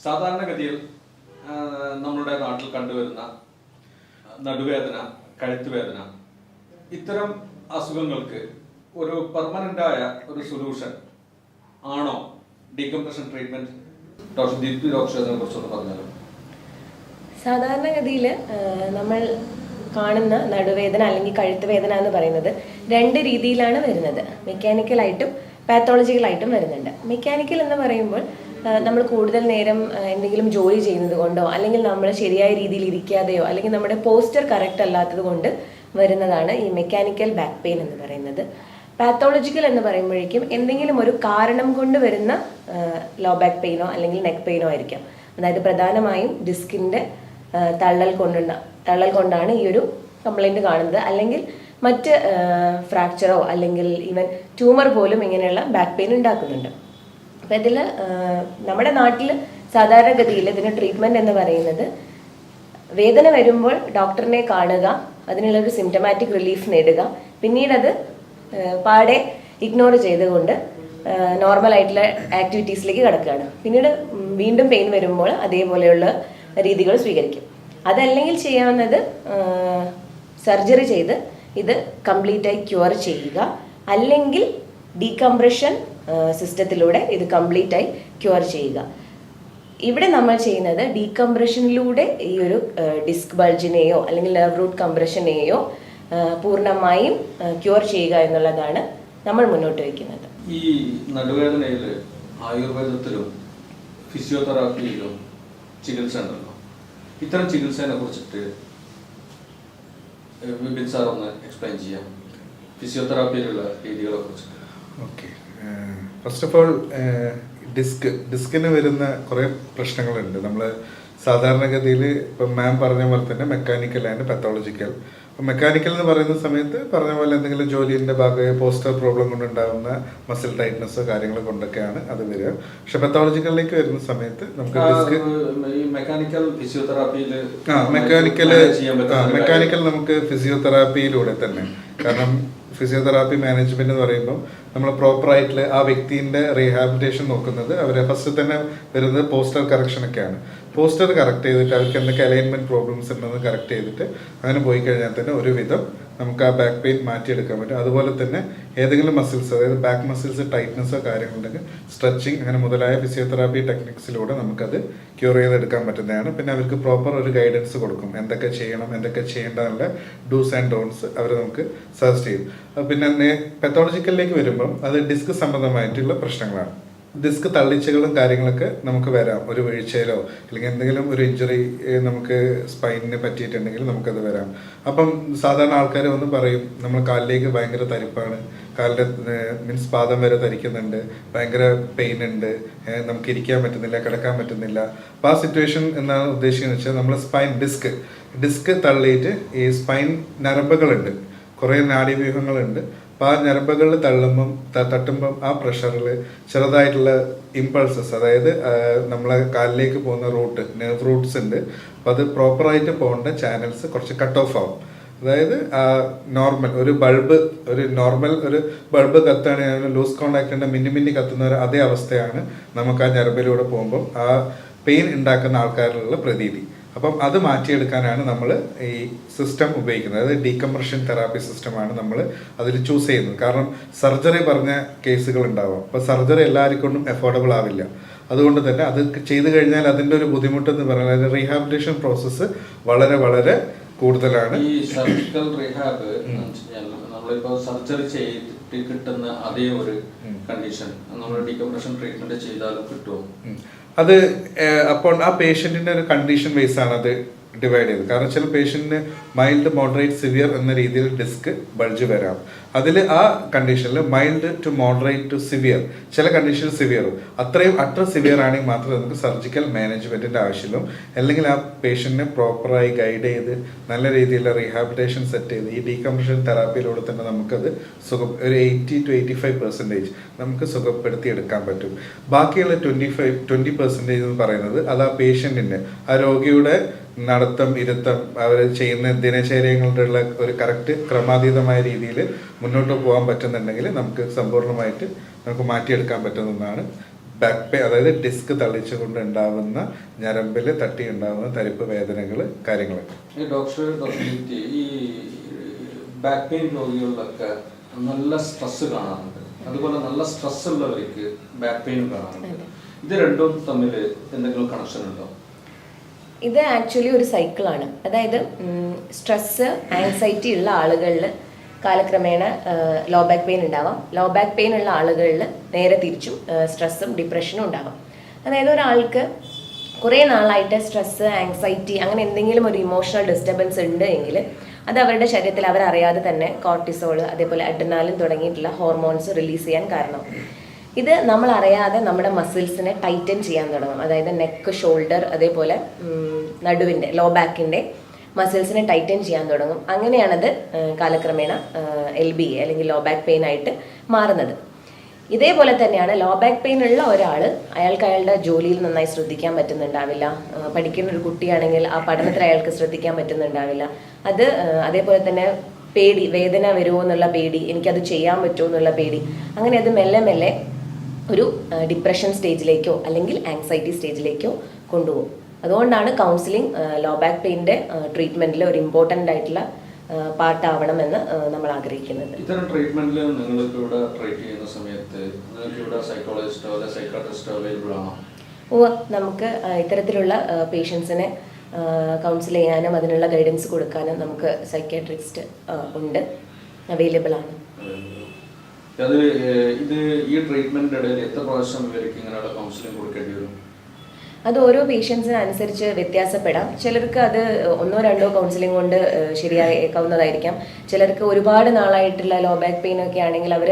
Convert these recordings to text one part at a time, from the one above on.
സാധാരണഗതിയിൽ നമ്മുടെ നാട്ടിൽ കണ്ടുവരുന്ന നടുവേദന, കഴുത്തുവേദന, ഇത്തരം അസുഖങ്ങൾക്ക് ഒരു പെർമനൻ്റായ ഒരു സൊല്യൂഷൻ ആണോ decompression treatment? Doctor Deepthi doctor അതിനെ കുറിച്ചൊന്ന് പറഞ്ഞാലോ. സാധാരണഗതിയിൽ നമ്മൾ കാണുന്ന നടുവേദന അല്ലെങ്കിൽ കഴുത്ത് വേദന എന്ന് പറയുന്നത് രണ്ട് രീതിയിലാണ് വരുന്നത്. മെക്കാനിക്കലായിട്ടും പാത്തോളജിക്കലായിട്ടും വരുന്നുണ്ട്. മെക്കാനിക്കൽ എന്ന് പറയുമ്പോൾ നമ്മൾ കൂടുതൽ നേരം എന്തെങ്കിലും ജോലി ചെയ്യുന്നത് കൊണ്ടോ അല്ലെങ്കിൽ നമ്മൾ ശരിയായ രീതിയിൽ ഇരിക്കാതെയോ അല്ലെങ്കിൽ നമ്മുടെ പോസ്റ്റർ കറക്റ്റ് അല്ലാത്തത് കൊണ്ട് വരുന്നതാണ് ഈ മെക്കാനിക്കൽ ബാക്ക് പെയിൻ എന്ന് പറയുന്നത്. പാത്തോളജിക്കൽ എന്ന് പറയുമ്പോഴേക്കും എന്തെങ്കിലും ഒരു കാരണം കൊണ്ട് വരുന്ന ലോ ബാക്ക് പെയിനോ അല്ലെങ്കിൽ നെക്ക് പെയിനോ ആയിരിക്കാം. അതായത് പ്രധാനമായും ഡിസ്കിൻ്റെ തള്ളൽ കൊണ്ടാണ് ഈ ഒരു കംപ്ലൈൻറ്റ് കാണുന്നത്. അല്ലെങ്കിൽ മറ്റ് ഫ്രാക്ചറോ അല്ലെങ്കിൽ ഈവൻ ട്യൂമർ പോലും ഇങ്ങനെയുള്ള ബാക്ക് പെയിൻ ഉണ്ടാക്കുന്നുണ്ട്. അപ്പം ഇതിൽ നമ്മുടെ നാട്ടിൽ സാധാരണഗതിയിൽ ഇതിന് ട്രീറ്റ്മെൻറ്റ് എന്ന് പറയുന്നത് വേദന വരുമ്പോൾ ഡോക്ടറിനെ കാണുക, അതിനുള്ളൊരു സിംറ്റമാറ്റിക് റിലീഫ് നേടുക, പിന്നീട് അത് പാടെ ഇഗ്നോർ ചെയ്തുകൊണ്ട് നോർമൽ ആയിട്ടുള്ള ആക്ടിവിറ്റീസിലേക്ക് കിടക്കുകയാണ്. പിന്നീട് വീണ്ടും പെയിൻ വരുമ്പോൾ അതേപോലെയുള്ള രീതികൾ സ്വീകരിക്കും. അതല്ലെങ്കിൽ ചെയ്യാവുന്നത് സർജറി ചെയ്ത് ഇത് കംപ്ലീറ്റായി ക്യൂർ ചെയ്യുക, അല്ലെങ്കിൽ ഡീകംപ്രഷൻ സിസ്റ്റത്തിലൂടെ ഇത് കംപ്ലീറ്റായി ക്യൂർ ചെയ്യുക. ഇവിടെ നമ്മൾ ചെയ്യുന്നത് ഡീകംപ്രഷനിലൂടെ ഈ ഒരു ഡിസ്ക് ബൾജിനെയോ അല്ലെങ്കിൽ നെർവ് റൂട്ട് കംപ്രഷനെയോ പൂർണ്ണമായും ക്യൂർ ചെയ്യുക എന്നുള്ളതാണ് നമ്മൾ മുന്നോട്ട് വയ്ക്കുന്നത്. ഈ നടുവേദനയിൽ ആയുർവേദത്തിലും ഫിസിയോതെറാപ്പിയിലും ചികിത്സ ഉണ്ടല്ലോ. ഇത്തരം ചികിത്സയെ കുറിച്ചിട്ട് വിപിൻ സാർ ഒന്ന് എക്സ്പ്ലെയിൻ ചെയ്യാം, ഫിസിയോതെറാപ്പിയിലുള്ള രീതികളെ കുറിച്ചിട്ട്. ഓക്കെ, ഫസ്റ്റ് ഓഫ് ഓൾ ഡിസ്കിന് വരുന്ന കുറേ പ്രശ്നങ്ങളുണ്ട്. നമ്മൾ സാധാരണഗതിയിൽ ഇപ്പം മാം പറഞ്ഞ പോലെ തന്നെ മെക്കാനിക്കൽ ആൻഡ് പാത്തോളജിക്കൽ. അപ്പം മെക്കാനിക്കൽ എന്ന് പറയുന്ന സമയത്ത് പറഞ്ഞ പോലെ എന്തെങ്കിലും ജോലിൻ്റെ ഭാഗമായി പോസ്റ്റർ പ്രോബ്ലം കൊണ്ടുണ്ടാകുന്ന മസിൽ ടൈറ്റ്നസ്സോ കാര്യങ്ങളോ കൊണ്ടൊക്കെയാണ് അത് വരിക. പക്ഷെ പാത്തോളജിക്കലിലേക്ക് വരുന്ന സമയത്ത് നമുക്ക് ഡിസ്ക് മെക്കാനിക്കൽ ഫിസിയോതെറാപ്പിയിൽ മെക്കാനിക്കൽ നമുക്ക് ഫിസിയോതെറാപ്പിയിലൂടെ തന്നെ, കാരണം ഫിസിയോതെറാപ്പി മാനേജ്മെന്റ് എന്ന് പറയുമ്പോൾ നമ്മൾ പ്രോപ്പറായിട്ടുള്ള ആ വ്യക്തിൻ്റെ റീഹാബിലിറ്റേഷൻ നോക്കുന്നത് അവരെ ഫസ്റ്റ് തന്നെ വരുന്നത് പോസ്റ്റർ കറക്ഷനൊക്കെയാണ്. പോസ്റ്റർ കറക്റ്റ് ചെയ്തിട്ട് അവർക്ക് എന്തൊക്കെ അലൈൻമെൻറ്റ് പ്രോബ്ലംസ് ഉണ്ടെന്ന് കറക്റ്റ് ചെയ്തിട്ട് അങ്ങനെ പോയി കഴിഞ്ഞാൽ തന്നെ ഒരുവിധം നമുക്ക് ആ ബാക്ക് പെയിൻ മാറ്റിയെടുക്കാൻ പറ്റും. അതുപോലെ തന്നെ ഏതെങ്കിലും മസിൽസ്, അതായത് ബാക്ക് മസിൽസ് ടൈറ്റ്നസ്സോ കാര്യങ്ങളുണ്ടെങ്കിൽ സ്ട്രെച്ചിങ് അങ്ങനെ മുതലായ ഫിസിയോതെറാപ്പി ടെക്നിക്സിലൂടെ നമുക്കത് ക്യൂർ ചെയ്തെടുക്കാൻ പറ്റുന്നതാണ്. പിന്നെ അവർക്ക് പ്രോപ്പർ ഒരു ഗൈഡൻസ് കൊടുക്കും, എന്തൊക്കെ ചെയ്യണം എന്തൊക്കെ ചെയ്യേണ്ടതിനുള്ള ഡൂസ് ആൻഡ് ഡോൺസ് അവർ നമുക്ക് സജസ്റ്റ് ചെയ്യും. പിന്നെ പാത്തോളജിക്കലിലേക്ക് വരുമ്പം അത് ഡിസ്ക് സംബന്ധമായിട്ടുള്ള പ്രശ്നങ്ങളാണ്. ഡിസ്ക് തള്ളിച്ചകളും കാര്യങ്ങളൊക്കെ നമുക്ക് വരാം. ഒരു വീഴ്ചയിലോ അല്ലെങ്കിൽ എന്തെങ്കിലും ഒരു ഇഞ്ചുറി നമുക്ക് സ്പൈനിന് പറ്റിയിട്ടുണ്ടെങ്കിൽ നമുക്കത് വരാം. അപ്പം സാധാരണ ആൾക്കാർ വന്ന് പറയും നമ്മൾ കാലിലേക്ക് ഭയങ്കര തരിപ്പാണ്, കാലിൻ്റെ മീൻസ് പാദം വരെ തരിക്കുന്നുണ്ട്, ഭയങ്കര പെയിൻ ഉണ്ട്, നമുക്ക് ഇരിക്കാൻ പറ്റുന്നില്ല, കിടക്കാൻ പറ്റുന്നില്ല. അപ്പോൾ ആ സിറ്റുവേഷൻ എന്നാണ് ഉദ്ദേശിക്കുന്നത് വെച്ചാൽ നമ്മൾ സ്പൈൻ ഡിസ്ക് തള്ളിയിട്ട് ഈ സ്പൈൻ ഞരമ്പുകളുണ്ട്, കുറേ നാഡീവ്യൂഹങ്ങളുണ്ട്. അപ്പോൾ ആ ഞരമ്പുകളിൽ തട്ടുമ്പം ആ പ്രഷറിൽ ചെറുതായിട്ടുള്ള ഇമ്പൾസസ്, അതായത് നമ്മളെ കാലിലേക്ക് പോകുന്ന റൂട്ട്, നെർവ് റൂട്ട്സ് ഉണ്ട്. അപ്പോൾ അത് പ്രോപ്പറായിട്ട് പോകേണ്ട ചാനൽസ് കുറച്ച് കട്ട് ഓഫ് ആവും. അതായത് നോർമൽ ഒരു ബൾബ് കത്തുകയാണെങ്കിൽ ലൂസ് കോണ്ടാക്റ്റിൻ്റെ മിന്നി കത്തുന്ന അതേ അവസ്ഥയാണ് നമുക്ക് ആ ഞരമ്പിലൂടെ പോകുമ്പം ആ പെയിൻ ഉണ്ടാക്കുന്ന ആൾക്കാരിലുള്ള പ്രതീതി. അപ്പം അത് മാറ്റിയെടുക്കാനാണ് നമ്മൾ ഈ സിസ്റ്റം ഉപയോഗിക്കുന്നത്. അതായത് ഡീകംപ്രഷൻ തെറാപ്പി സിസ്റ്റമാണ് നമ്മൾ അതിൽ ചൂസ് ചെയ്യുന്നത്. കാരണം സർജറി പറഞ്ഞ കേസുകൾ ഉണ്ടാവാം. അപ്പോൾ സർജറി എല്ലാവർക്കൊന്നും എഫോർഡബിൾ ആവില്ല. അതുകൊണ്ട് തന്നെ അത് ചെയ്തു കഴിഞ്ഞാൽ അതിൻ്റെ ഒരു ബുദ്ധിമുട്ടെന്ന് പറഞ്ഞാൽ റീഹാബിലിറ്റേഷൻ പ്രോസസ്സ് വളരെ വളരെ കൂടുതലാണ്. ഈ സർജിക്കൽ റീഹാബ് നമ്മളിപ്പോൾ സർജറി ചെയ്തിട്ട് കിട്ടുന്ന അതേ ഒരു കണ്ടീഷൻ നമ്മൾ ഡീകംപ്രഷൻ ട്രീറ്റ്മെന്റ് ചെയ്താലും കിട്ടുമോ? അത് അപ്പോൾ ആ പേഷ്യൻറ്റിൻ്റെ ഒരു കണ്ടീഷൻ വൈസ് ആണ് അത് ഡിവൈഡ് ചെയ്തത്. കാരണം ചില പേഷ്യൻറ്റിന് മൈൽഡ്, മോഡറേറ്റ്, സിവിയർ എന്ന രീതിയിൽ ഡിസ്ക് ബൾജ് വരാം. അതിൽ ആ കണ്ടീഷനിൽ mild to moderate to severe, ചില കണ്ടീഷൻ സിവിയറും അത്രയും അത്ര സിവിയർ ആണെങ്കിൽ മാത്രമേ നമുക്ക് സർജിക്കൽ മാനേജ്മെൻറ്റിൻ്റെ ആവശ്യമുള്ളൂ. അല്ലെങ്കിൽ ആ പേഷ്യൻറ്റിനെ പ്രോപ്പറായി ഗൈഡ് ചെയ്ത് നല്ല രീതിയിലുള്ള റീഹാബിലിറ്റേഷൻ സെറ്റ് ചെയ്ത് ഈ ഡീകംപ്രഷൻ തെറാപ്പിയിലൂടെ തന്നെ നമുക്കത് ഒരു 80 to 85% നമുക്ക് സുഖപ്പെടുത്തിയെടുക്കാൻ പറ്റും. ബാക്കിയുള്ള 20% എന്ന് പറയുന്നത് അത് ആ പേഷ്യൻറ്റിൻ്റെ, ആ രോഗിയുടെ നടത്തം, ഇരുത്തം, അവർ ചെയ്യുന്ന ദിനചര്യങ്ങളുടെ ഒരു കറക്റ്റ് ക്രമാതീതമായ രീതിയിൽ മുന്നോട്ട് പോകാൻ പറ്റുന്നുണ്ടെങ്കിൽ നമുക്ക് സമ്പൂർണ്ണമായിട്ട് നമുക്ക് മാറ്റിയെടുക്കാൻ പറ്റുന്നതാണ്. ബാക്ക് പെയിൻ, അതായത് ഡിസ്ക് തള്ളിച്ചുകൊണ്ട് ഉണ്ടാവുന്ന ഞരമ്പിൽ തട്ടി ഉണ്ടാവുന്ന തരിപ്പ് വേദനകൾ കാര്യങ്ങളൊക്കെ. ഈ ഈ ബാക്ക് പെയിൻ രോഗികളിലൊക്കെ നല്ല സ്ട്രെസ് കാണാറുണ്ട്, അതുപോലെ നല്ല സ്ട്രെസ് ഉള്ളവർക്ക് ബാക്ക് പെയിൻ കാണാറുണ്ട്. ഇത് രണ്ടും തമ്മിൽ എന്തെങ്കിലും കണക്ഷൻ ഉണ്ടോ? ഇത് ആക്ച്വലി ഒരു സൈക്കിളാണ്. അതായത് സ്ട്രെസ്, ആങ്സൈറ്റി ഉള്ള ആളുകളിൽ കാലക്രമേണ ലോ ബാക്ക് പെയിൻ ഉണ്ടാവാം. ലോ ബാക്ക് പെയിൻ ഉള്ള ആളുകളിൽ നേരെ തിരിച്ചും സ്ട്രെസ്സും ഡിപ്രഷനും ഉണ്ടാവാം. അതായത് ഒരാൾക്ക് കുറേ നാളായിട്ട് സ്ട്രെസ്, ആങ്സൈറ്റി അങ്ങനെ എന്തെങ്കിലും ഒരു ഇമോഷണൽ ഡിസ്റ്റർബൻസ് ഉണ്ട് എങ്കിൽ അത് അവരുടെ ശരീരത്തിൽ അവരറിയാതെ തന്നെ കോർട്ടിസോൾ, അതേപോലെ അഡ്രിനാലിൻ തുടങ്ങിയിട്ടുള്ള ഹോർമോൺസ് റിലീസ് ചെയ്യാൻ കാരണം. ഇത് നമ്മൾ അറിയാതെ നമ്മുടെ മസിൽസിനെ ടൈറ്റൻ ചെയ്യാൻ തുടങ്ങും. അതായത് നെക്ക്, ഷോൾഡർ, അതേപോലെ നടുവിൻ്റെ ലോ ബാക്കിൻ്റെ മസിൽസിനെ ടൈറ്റൻ ചെയ്യാൻ തുടങ്ങും. അങ്ങനെയാണത് കാലക്രമേണ LBA അല്ലെങ്കിൽ ലോ ബാക്ക് പെയിൻ ആയിട്ട് മാറുന്നത്. ഇതേപോലെ തന്നെയാണ് ലോ ബാക്ക് പെയിൻ ഉള്ള ഒരാൾ, അയാൾക്ക് അയാളുടെ ജോലിയിൽ നന്നായി ശ്രദ്ധിക്കാൻ പറ്റുന്നുണ്ടാവില്ല. പഠിക്കുന്ന ഒരു കുട്ടിയാണെങ്കിൽ ആ പഠനത്തിൽ അയാൾക്ക് ശ്രദ്ധിക്കാൻ പറ്റുന്നുണ്ടാവില്ല. അതേപോലെ തന്നെ പേടി, വേദന വരുമോ എന്നുള്ള പേടി, എനിക്കത് ചെയ്യാൻ പറ്റുമോ എന്നുള്ള പേടി, അങ്ങനെ അത് മെല്ലെ മെല്ലെ ഒരു ഡിപ്രഷൻ സ്റ്റേജിലേക്കോ അല്ലെങ്കിൽ ആങ്സൈറ്റി സ്റ്റേജിലേക്കോ കൊണ്ടുപോകും. അതുകൊണ്ടാണ് കൗൺസിലിംഗ് ലോ ബാക്ക് പെയിൻ്റെ ട്രീറ്റ്മെൻറ്റിൽ ഒരു ഇമ്പോർട്ടൻ്റ് ആയിട്ടുള്ള പാർട്ടാവണമെന്ന് നമ്മൾ ആഗ്രഹിക്കുന്നത്. ഇത്തരം ട്രീറ്റ്മെന്റിൽ നിങ്ങൾക്ക് ഇവിടെ ട്രീറ്റ് ചെയ്യുന്ന സമയത്ത് നിങ്ങൾക്ക് ഇവിടെ സൈക്കോളജിസ്റ്റോ അല്ലെ സൈക്കാട്രിസ്റ്റോ അവൈലബിൾ ആണോ? നമുക്ക് ഇത്തരത്തിലുള്ള പേഷ്യൻസിനെ കൗൺസിൽ ചെയ്യാനും അതിനുള്ള ഗൈഡൻസ് കൊടുക്കാനും നമുക്ക് സൈക്കാട്രിസ്റ്റ് ഉണ്ട്, അവൈലബിൾ ആണ്. ഇത് ഈ ട്രീറ്റ്മെന്റിന്റെ ഇടയിൽ എത്ര പ്രാവശ്യം ഇവർക്ക് ഇങ്ങനെയുള്ള കൗൺസിലിംഗ് കൊടുക്കേണ്ടി വരും? അത് ഓരോ പേഷ്യൻസിന് അനുസരിച്ച് വ്യത്യാസപ്പെടാം. ചിലർക്ക് അത് 1-2 കൗൺസിലിംഗ് കൊണ്ട് ശരിയാക്കാവുന്നതായിരിക്കാം. ചിലർക്ക് ഒരുപാട് നാളായിട്ടുള്ള ലോ ബാക്ക് പെയിൻ ഒക്കെ ആണെങ്കിൽ അവർ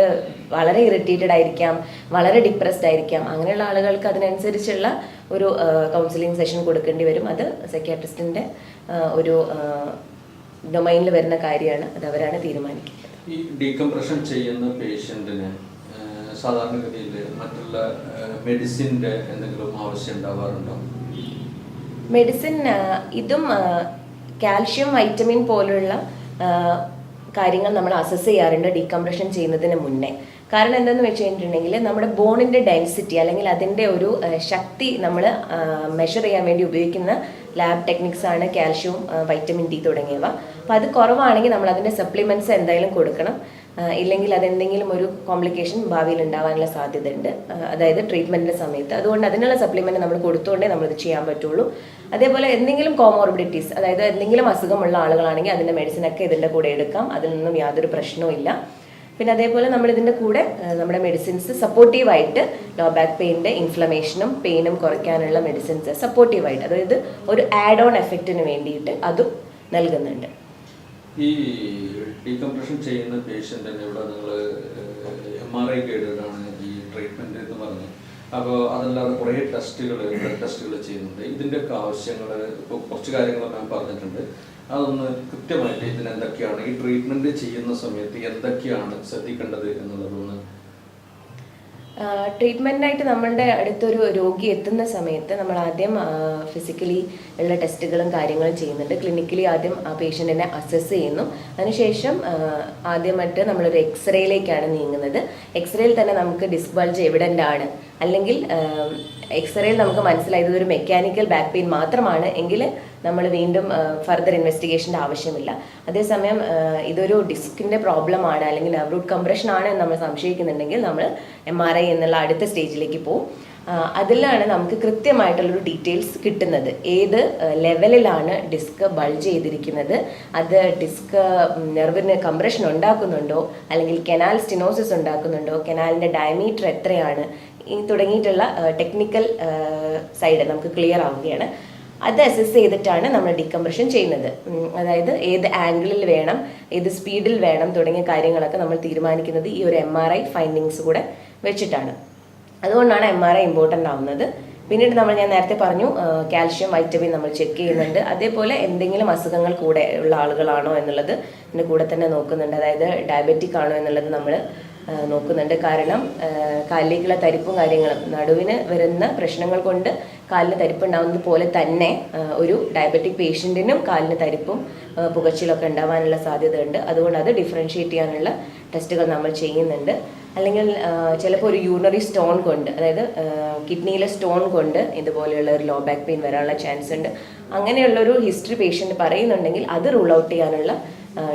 വളരെ ഇറിറ്റേറ്റഡ് ആയിരിക്കാം, വളരെ ഡിപ്രസ്ഡ് ആയിരിക്കാം. അങ്ങനെയുള്ള ആളുകൾക്ക് അതിനനുസരിച്ചുള്ള ഒരു കൗൺസിലിംഗ് സെഷൻ കൊടുക്കേണ്ടി വരും. അത് സൈക്യാട്രിസ്റ്റിൻ്റെ ഒരു ഡൊമൈനിൽ വരുന്ന കാര്യമാണ്. അത് അവരാണ് തീരുമാനിക്കുന്നത്. ഈ ഡീകംപ്രഷൻ ചെയ്യുന്ന പേഷ്യന്റിന് സാധാരണഗതിയിൽ മറ്റുള്ള മെഡിസിൻ്റെ എന്തെങ്കിലും ആവശ്യം ഉണ്ടാവാറുണ്ടോ? മെഡിസിൻ ഇതും കാൽഷ്യം, വൈറ്റമിൻ പോലുള്ള കാര്യങ്ങൾ നമ്മൾ അസസ് ചെയ്യാറുണ്ട് ഡീകംപ്രഷൻ ചെയ്യുന്നതിന് മുന്നേ. കാരണം എന്താണെന്ന് വെച്ച് കഴിഞ്ഞിട്ടുണ്ടെങ്കിൽ നമ്മുടെ ബോണിൻ്റെ ഡെൻസിറ്റി അല്ലെങ്കിൽ അതിൻ്റെ ഒരു ശക്തി നമ്മൾ മെഷർ ചെയ്യാൻ വേണ്ടി ഉപയോഗിക്കുന്ന ലാബ് ടെക്നിക്സ് ആണ് കാൽഷ്യവും വൈറ്റമിൻ ഡി തുടങ്ങിയവ. അപ്പോൾ അത് കുറവാണെങ്കിൽ നമ്മൾ അതിൻ്റെ സപ്ലിമെൻറ്റ്സ് എന്തായാലും കൊടുക്കണം. ഇല്ലെങ്കിൽ അതെന്തെങ്കിലും ഒരു കോംപ്ലിക്കേഷൻ ഭാവിയിൽ ഉണ്ടാവാനുള്ള സാധ്യതയുണ്ട്, അതായത് ട്രീറ്റ്മെൻറ്റിൻ്റെ സമയത്ത്. അതുകൊണ്ട് അതിനുള്ള സപ്ലിമെൻറ്റ് നമ്മൾ കൊടുത്തുകൊണ്ടേ നമ്മളിത് ചെയ്യാൻ പറ്റുള്ളൂ. അതേപോലെ എന്തെങ്കിലും കോമോർബിഡിറ്റീസ്, അതായത് എന്തെങ്കിലും അസുഖമുള്ള ആളുകളാണെങ്കിൽ അതിൻ്റെ മെഡിസിനൊക്കെ ഇതിൻ്റെ കൂടെ എടുക്കാം, അതിൽ നിന്നും യാതൊരു പ്രശ്നവും ഇല്ല. പിന്നെ അതേപോലെ നമ്മളിതിൻ്റെ കൂടെ നമ്മുടെ മെഡിസിൻസ് സപ്പോർട്ടീവായിട്ട് ലോ ബാക്ക് പെയിൻ്റെ ഇൻഫ്ലമേഷനും പെയിനും കുറയ്ക്കാനുള്ള മെഡിസിൻസ് സപ്പോർട്ടീവായിട്ട്, അതായത് ഒരു ആഡ് ഓൺ എഫക്റ്റിന് വേണ്ടിയിട്ട് അതും നൽകുന്നുണ്ട്. ഈ ഡീകംപ്രഷൻ ചെയ്യുന്ന പേഷ്യൻറ്റിന് ഇവിടെ നിങ്ങൾ MRI ഗൈഡാണ് ഈ ട്രീറ്റ്മെൻറ്റ് എന്ന് പറഞ്ഞു. അപ്പോൾ അതല്ലാതെ കുറേ ബ്ലഡ് ടെസ്റ്റുകൾ ചെയ്യുന്നുണ്ട്. ഇതിൻ്റെയൊക്കെ ആവശ്യങ്ങൾ ഇപ്പോൾ കുറച്ച് കാര്യങ്ങളൊക്കെ ഞാൻ പറഞ്ഞിട്ടുണ്ട്. അതൊന്ന് കൃത്യമായിട്ട് ഇതിനെന്തൊക്കെയാണ് ഈ ട്രീറ്റ്മെൻറ്റ് ചെയ്യുന്ന സമയത്ത് എന്തൊക്കെയാണ് ശ്രദ്ധിക്കേണ്ടത് എന്നുള്ളതൊന്ന്. ട്രീറ്റ്മെൻറ്റായിട്ട് നമ്മളുടെ അടുത്തൊരു രോഗി എത്തുന്ന സമയത്ത് നമ്മൾ ആദ്യം ഫിസിക്കലി ഉള്ള ടെസ്റ്റുകളും കാര്യങ്ങളും ചെയ്യുന്നുണ്ട്. ക്ലിനിക്കലി ആദ്യം ആ പേഷ്യൻറ്റിനെ അസസ് ചെയ്യുന്നു. അതിനുശേഷം ആദ്യമായിട്ട് നമ്മളൊരു എക്സ്റേയിലേക്കാണ് നീങ്ങുന്നത്. എക്സ്റേയിൽ തന്നെ നമുക്ക് ഡിസ്ക് ബൾജ് എവിഡൻ്റ് ആണ്, അല്ലെങ്കിൽ എക്സ്റേയിൽ നമുക്ക് മനസ്സിലായത് ഇതൊരു മെക്കാനിക്കൽ ബാക്ക് പെയിൻ മാത്രമാണ് എങ്കിൽ നമ്മൾ വീണ്ടും ഫർദർ ഇൻവെസ്റ്റിഗേഷൻ്റെ ആവശ്യമില്ല. അതേസമയം ഇതൊരു ഡിസ്കിൻ്റെ പ്രോബ്ലം ആണ് അല്ലെങ്കിൽ നെർവ് റൂട്ട് കംപ്രഷൻ ആണ് എന്ന് നമ്മൾ സംശയിക്കുന്നുണ്ടെങ്കിൽ നമ്മൾ MRI എന്നുള്ള അടുത്ത സ്റ്റേജിലേക്ക് പോകും. അതിലാണ് നമുക്ക് കൃത്യമായിട്ടുള്ളൊരു ഡീറ്റെയിൽസ് കിട്ടുന്നത്. ഏത് ലെവലിലാണ് ഡിസ്ക് ബൾജ് ചെയ്തിരിക്കുന്നത്, അത് ഡിസ്ക് നെർവിന് കംപ്രഷൻ ഉണ്ടാക്കുന്നുണ്ടോ, അല്ലെങ്കിൽ കെനാൽ സ്റ്റിനോസിസ് ഉണ്ടാക്കുന്നുണ്ടോ, കെനാലിൻ്റെ ഡയമീറ്റർ എത്രയാണ്, ഈ തുടങ്ങിയിട്ടുള്ള ടെക്നിക്കൽ സൈഡ് നമുക്ക് ക്ലിയർ ആവുകയാണ്. അത് അസസ് ചെയ്തിട്ടാണ് നമ്മൾ ഡീകംപ്രഷൻ ചെയ്യുന്നത്. അതായത് ഏത് ആംഗിളിൽ വേണം, ഏത് സ്പീഡിൽ വേണം തുടങ്ങിയ കാര്യങ്ങളൊക്കെ നമ്മൾ തീരുമാനിക്കുന്നത് ഈ ഒരു MRI ഫൈൻഡിങ്സ് കൂടെ വെച്ചിട്ടാണ്. അതുകൊണ്ടാണ് MRI ഇമ്പോർട്ടൻ്റ് ആവുന്നത്. പിന്നീട് ഞാൻ നേരത്തെ പറഞ്ഞു കാൽഷ്യം, വൈറ്റമിൻ നമ്മൾ ചെക്ക് ചെയ്യുന്നുണ്ട്. അതേപോലെ എന്തെങ്കിലും അസുഖങ്ങൾ കൂടെ ഉള്ള ആളുകളാണോ എന്നുള്ളത് ഇതിൻ്റെ കൂടെ തന്നെ നോക്കുന്നുണ്ട്. അതായത് ഡയബറ്റിക് ആണോ എന്നുള്ളത് നമ്മൾ നോക്കുന്നുണ്ട്. കാരണം കാലിലേക്കുള്ള തരിപ്പും കാര്യങ്ങളും നടുവിന് വരുന്ന പ്രശ്നങ്ങൾ കൊണ്ട് കാലിന് തരിപ്പുണ്ടാവുന്നത് പോലെ തന്നെ ഒരു ഡയബറ്റിക് പേഷ്യൻറ്റിനും കാലിന് തരിപ്പും പുകച്ചിലൊക്കെ ഉണ്ടാവാനുള്ള സാധ്യതയുണ്ട്. അതുകൊണ്ട് അത് ഡിഫറൻഷ്യേറ്റ് ചെയ്യാനുള്ള ടെസ്റ്റുകൾ നമ്മൾ ചെയ്യുന്നുണ്ട്. അല്ലെങ്കിൽ ചിലപ്പോൾ ഒരു യൂറിനറി സ്റ്റോൺ കൊണ്ട്, അതായത് കിഡ്നിയിലെ സ്റ്റോൺ കൊണ്ട് ഇതുപോലെയുള്ള ഒരു ലോ ബാക്ക് പെയിൻ വരാനുള്ള ചാൻസ് ഉണ്ട്. അങ്ങനെയുള്ളൊരു ഹിസ്റ്ററി പേഷ്യൻ്റ് പറയുന്നുണ്ടെങ്കിൽ അത് റൂൾ ഔട്ട് ചെയ്യാനുള്ള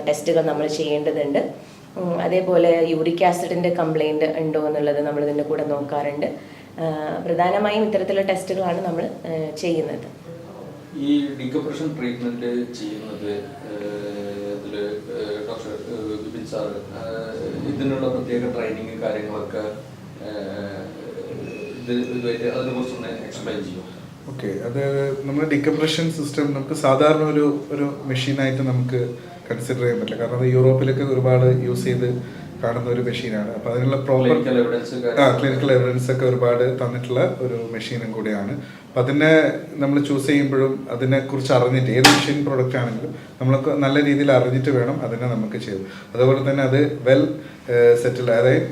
ടെസ്റ്റുകൾ നമ്മൾ ചെയ്യേണ്ടതുണ്ട്. അതേപോലെ യൂറിക് ആസിഡിൻ്റെ കംപ്ലൈൻറ്റ് ഉണ്ടോ എന്നുള്ളത് നമ്മൾ ഇതിൻ്റെ കൂടെ നോക്കാറുണ്ട്. പ്രധാനമായും ഇത്തരത്തിലുള്ള ടെസ്റ്റുകളാണ് നമ്മൾ ചെയ്യുന്നത്. ഈ ഡീകംപ്രഷൻ ട്രീറ്റ്മെന്റ് ചെയ്യുന്നത് ഇതിൽ ഡോക്ടർ വിപിൻ സാർ ഇതിനുള്ള പ്രത്യേക ട്രെയിനിങ് കാര്യങ്ങളൊക്കെ അതിനെ കുറിച്ചൊന്ന് എക്സ്പ്ലെയിൻ ചെയ്യും. ഓക്കെ, അത് നമ്മുടെ ഡീകംപ്രഷൻ സിസ്റ്റം നമുക്ക് സാധാരണ ഒരു മെഷീനായിട്ട് നമുക്ക് കൺസിഡർ ചെയ്യാൻ പറ്റില്ല. കാരണം അത് യൂറോപ്പിലൊക്കെ ഒരുപാട് യൂസ് ചെയ്ത് കാണുന്ന ഒരു മെഷീനാണ്. അപ്പോൾ അതിനുള്ള പ്രോപ്പർ ക്ലിനിക്കൽ എവിഡൻസ് ഒക്കെ ഒരുപാട് തന്നിട്ടുള്ള ഒരു മെഷീനും കൂടിയാണ്. അപ്പം അതിനെ നമ്മൾ ചൂസ് ചെയ്യുമ്പോഴും അതിനെക്കുറിച്ച് അറിഞ്ഞിട്ട്, ഏത് മെഷീൻ പ്രോഡക്റ്റ് ആണെങ്കിലും നമ്മളൊക്കെ നല്ല രീതിയിൽ അറിഞ്ഞിട്ട് വേണം അതിനെ നമുക്ക് ചെയ്തു. അതുപോലെ തന്നെ അത് വെൽ സെറ്റിൽ, അതായത്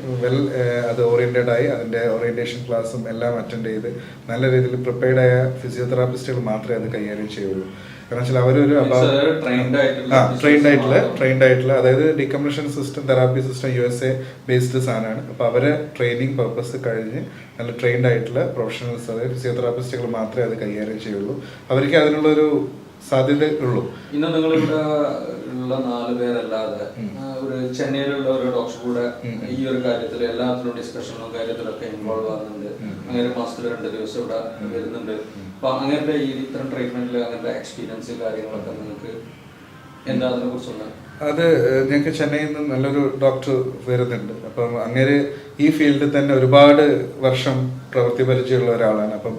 അത് ഓറിയൻറ്റഡ് ആയി അതിൻ്റെ ഓറിയൻറ്റേഷൻ ക്ലാസ്സും എല്ലാം അറ്റൻഡ് ചെയ്ത് നല്ല രീതിയിൽ പ്രിപ്പയർഡ് ആയ ഫിസിയോതെറാപ്പിസ്റ്റുകൾ മാത്രമേ അത് കൈകാര്യം ചെയ്യുള്ളൂ. കാരണം വെച്ചാൽ അവരൊരു ട്രെയിൻഡ് ആയിട്ടുള്ള അതായത് decompression system therapy system USA based സാധനമാണ്. അപ്പോൾ അവരെ ട്രെയിനിങ് പർപ്പസ് കഴിഞ്ഞ് നല്ല ട്രെയിൻഡ് ആയിട്ടുള്ള പ്രൊഫഷണൽസ്, അതായത് ഫിസിയോതെറാപ്പിസ്റ്റുകൾ മാത്രമേ അത് കൈകാര്യം ചെയ്യുള്ളൂ. അവർക്ക് അതിനുള്ളൊരു സാധ്യത ഉള്ളൂ. ഇന്ന് നിങ്ങളിവിടെ ഉള്ള 4 പേരല്ലാതെ ഒരു ചെന്നൈയിലുള്ള ഒരു ഡോക്ടർ കൂടെ ഈ ഒരു കാര്യത്തിൽ എല്ലാത്തിലും ഡിസ്കഷനും കാര്യത്തിലൊക്കെ ഇൻവോൾവ് ആകുന്നുണ്ട്. അങ്ങനെ മാസത്തിൽ 2 ദിവസം ഇവിടെ വരുന്നുണ്ട്. അപ്പൊ അങ്ങനത്തെ ഈ ഇത്തരം ട്രീറ്റ്മെന്റിൽ അങ്ങനത്തെ എക്സ്പീരിയൻസ് കാര്യങ്ങളൊക്കെ നിങ്ങൾക്ക് എന്താ അതിനെ കുറിച്ചുള്ള? അത് ഞങ്ങൾക്ക് ചെന്നൈയിൽ നിന്ന് നല്ലൊരു ഡോക്ടർ വരുന്നുണ്ട്. അപ്പം അങ്ങനെ ഈ ഫീൽഡിൽ തന്നെ ഒരുപാട് വർഷം പ്രവൃത്തി പരിചയമുള്ള ഒരാളാണ്. അപ്പം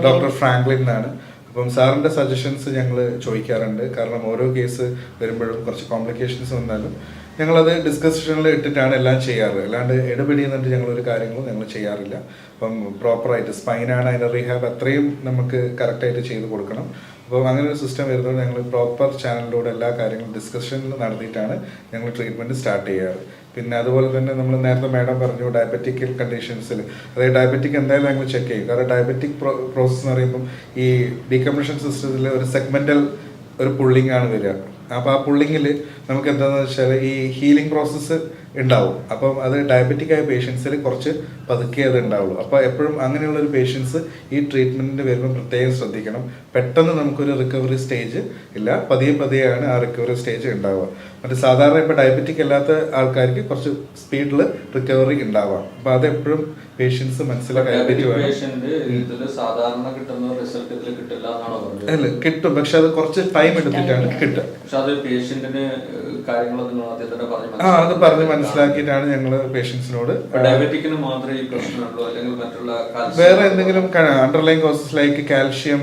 ഡോക്ടർ ഫ്രാങ്ക്ലിൻ എന്നാണ്. അപ്പം സാറിൻ്റെ സജഷൻസ് ഞങ്ങൾ ചോദിക്കാറുണ്ട്. കാരണം ഓരോ കേസ് വരുമ്പോഴും കുറച്ച് കോംപ്ലിക്കേഷൻസ് വന്നാലും ഞങ്ങളത് ഡിസ്കഷനിൽ ഇട്ടിട്ടാണ് എല്ലാം ചെയ്യാറ്. അല്ലാണ്ട് ഇടപെടി എന്നിട്ട് ഞങ്ങളൊരു കാര്യങ്ങളും ഞങ്ങൾ ചെയ്യാറില്ല. അപ്പം പ്രോപ്പറായിട്ട് സ്പൈനാണ് അതിൻ്റെ റീഹാബ് അത്രയും നമുക്ക് കറക്റ്റായിട്ട് ചെയ്ത് കൊടുക്കണം. അപ്പം അങ്ങനെ ഒരു സിസ്റ്റം വരുന്നത് ഞങ്ങൾ പ്രോപ്പർ ചാനലിലൂടെ എല്ലാ കാര്യങ്ങളും ഡിസ്കഷൻ നടത്തിയിട്ടാണ് ഞങ്ങൾ ട്രീറ്റ്മെൻറ്റ് സ്റ്റാർട്ട് ചെയ്യാറ്. പിന്നെ അതുപോലെ തന്നെ നമ്മൾ നേരത്തെ മാഡം പറഞ്ഞു ഡയബറ്റിക് കണ്ടീഷൻസിൽ, അതായത് ഡയബറ്റിക് എന്തായാലും ഞങ്ങൾ ചെക്ക് ചെയ്യും. കാരണം ഡയബറ്റിക് പ്രോസസ്സ് എന്ന് പറയുമ്പം ഈ ഡീകംപ്രഷൻ സിസ്റ്റത്തിൽ ഒരു സെഗ്മെൻ്റൽ ഒരു പുള്ളിങ് ആണ് വരിക. അപ്പോൾ ആ പുള്ളിങ്ങിൽ നമുക്ക് എന്താണെന്ന് വെച്ചാൽ ഈ ഹീലിംഗ് പ്രോസസ്സ് ഉണ്ടാവും. അപ്പം അത് ഡയബറ്റിക് ആയ പേഷ്യൻസിൽ കുറച്ച് പതുക്കെ അത് ഉണ്ടാവുള്ളൂ. അപ്പോൾ എപ്പോഴും അങ്ങനെയുള്ളൊരു പേഷ്യൻസ് ഈ ട്രീറ്റ്മെൻറ്റിന് വരുമ്പോൾ പ്രത്യേകം ശ്രദ്ധിക്കണം. പെട്ടെന്ന് നമുക്കൊരു റിക്കവറി സ്റ്റേജ് ഇല്ല, പതിയെയാണ് ആ റിക്കവറി സ്റ്റേജ് ഉണ്ടാവുക. മറ്റേ സാധാരണ ഇപ്പോൾ ഡയബറ്റിക് അല്ലാത്ത ആൾക്കാർക്ക് കുറച്ച് സ്പീഡിൽ റിക്കവറി ഉണ്ടാവാം. അപ്പോൾ അതെപ്പോഴും പേഷ്യൻസ് മനസ്സിലാക്കിയിട്ട് അല്ല കിട്ടും, പക്ഷെ അത് കുറച്ച് ടൈം എടുത്തിട്ടാണ് കിട്ടുക. അത് പറഞ്ഞ് മനസ്സിലാക്കിയിട്ടാണ് ഞങ്ങൾ പേഷ്യൻസിനോട് വേറെ എന്തെങ്കിലും അണ്ടർലൈൻ കോസസ് ലൈക്ക് കാൽഷ്യം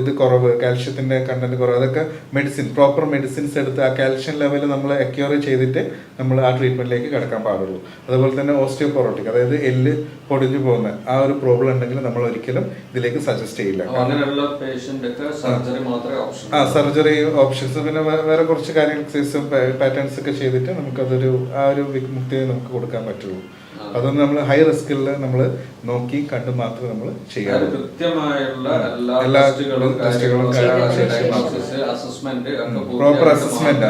ഇത് കുറവ്, കാൽഷ്യത്തിന്റെ കണ്ടന്റ് കുറവ്, അതൊക്കെ പ്രോപ്പർ മെഡിസിൻസ് എടുത്ത് ആ കാൽഷ്യം ലെവൽ നമ്മൾ അക്യൂർ ചെയ്തിട്ട് നമ്മൾ ആ ട്രീറ്റ്മെന്റിലേക്ക് കിടക്കാൻ പാടുള്ളൂ. അതുപോലെ തന്നെ ഓസ്റ്റിയോപൊറോട്ടിക്, അതായത് എല്ല് പൊടിഞ്ഞു പോകുന്ന ആ ഒരു പ്രോബ്ലം ഉണ്ടെങ്കിൽ നമ്മൾ ഒരിക്കലും ഇതിലേക്ക് സജസ്റ്റ് ചെയ്യില്ല. സർജറി ഓപ്ഷൻസ്, പിന്നെ വേറെ കുറച്ച് കാര്യങ്ങൾ പാറ്റേൺസ് ഒക്കെ ചെയ്തിട്ട് നമുക്കതൊരു ആ ഒരു വിമുക്തി നമുക്ക് കൊടുക്കാൻ പറ്റുള്ളൂ. അതൊന്നും നമ്മൾ ഹൈ റിസ്കിൽ നമ്മൾ നോക്കി കണ്ട് മാത്രമേ നമ്മൾ ചെയ്യാറുള്ളൂ. എല്ലാ ടെസ്റ്റുകളും പ്രോപ്പർ അസസ്മെന്റ്.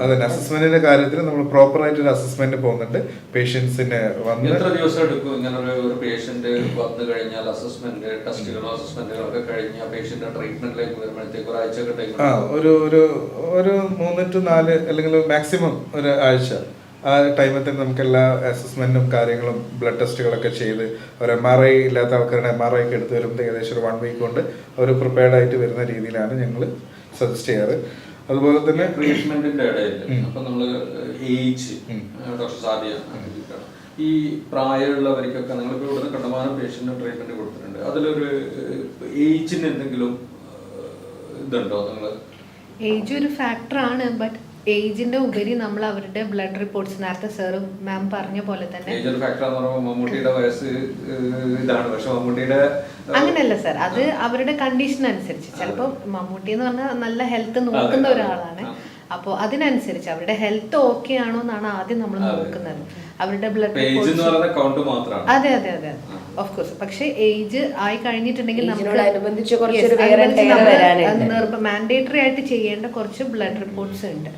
അതെ, അസസ്മെന്റിന്റെ കാര്യത്തിൽ നമ്മൾ പ്രോപ്പർ ആയിട്ട് ഒരു അസസ്മെന്റ് പോകുന്നുണ്ട്. പേഷ്യൻസിനെ വന്ന് എത്ര ദിവസം എടുക്കും ഇങ്ങനെ ഒരു പേഷ്യന്റ് വന്നു കഴിഞ്ഞാൽ അസസ്മെന്റ് ടെസ്റ്റുകളോ അസസ്മെന്റുകളൊക്കെ കഴിഞ്ഞ പേഷ്യന്റ് ട്രീറ്റ്മെന്റിലേക്ക് വരുമ്പോഴത്തേക്ക് ഒരാഴ്ച ഒരു 3 to 4 അല്ലെങ്കിൽ മാക്സിമം ഒരു ആഴ്ച ആ ടൈമിൽ തന്നെ നമുക്ക് എല്ലാ അസസ്മെന്റും കാര്യങ്ങളും ബ്ലഡ് ടെസ്റ്റുകളൊക്കെ ചെയ്ത് ഒരു MRI ഇല്ലാത്ത ആൾക്കാരുടെ MRI ഒക്കെ എടുത്ത് വരുമ്പോൾ ഏകദേശം ഒരു 1 വീക്ക് കൊണ്ട് അവർ പ്രിപ്പയർഡ് ആയിട്ട് വരുന്ന രീതിയിലാണ് ഞങ്ങൾ സജസ്റ്റ് ചെയ്യാറ്. അതുപോലെ തന്നെ ട്രീറ്റ്മെന്റിന്റെ ഇടയിൽ അപ്പൊ നമ്മള് ഏജ് ഡോക്ടർ സാദിയ, ഈ പ്രായമുള്ളവർക്കൊക്കെ നിങ്ങളിപ്പോൾ ഇവിടുന്ന് കണ്ടമാനം പേഷ്യന്റ് ട്രീറ്റ്മെന്റ് കൊടുത്തിട്ടുണ്ട്. അതിലൊരു ഏജിന് എന്തെങ്കിലും ഇതുണ്ടോ? നിങ്ങൾ ഏജ് ഒരു ഫാക്ടറാണ്, ബട്ട് ഏജിന്റെ ഉപരി നമ്മൾ അവരുടെ ബ്ലഡ് റിപ്പോർട്ട്സ്, നേരത്തെ സാറും മാം പറഞ്ഞ പോലെ തന്നെ അങ്ങനെയല്ല സാർ, അത് അവരുടെ കണ്ടീഷൻ അനുസരിച്ച്. ചിലപ്പോൾ മമ്മൂട്ടി എന്ന് പറഞ്ഞാൽ നല്ല ഹെൽത്ത് നോക്കുന്ന ഒരാളാണ്, അപ്പോൾ അതിനനുസരിച്ച് അവരുടെ ഹെൽത്ത് ഓക്കെ ആണോ എന്നാണ് ആദ്യം നമ്മൾ നോക്കുന്നത്. അവരുടെ ബ്ലഡ് കൗണ്ട് മാത്രമാണ്. അതെ അതെ അതെ ഓഫ് കോഴ്സ്. പക്ഷെ ഏജ് ആയി കഴിഞ്ഞിട്ടുണ്ടെങ്കിൽ മാൻഡേറ്ററി ആയിട്ട് ചെയ്യേണ്ട കുറച്ച് ബ്ലഡ് റിപ്പോർട്ട്സ് ഉണ്ട്.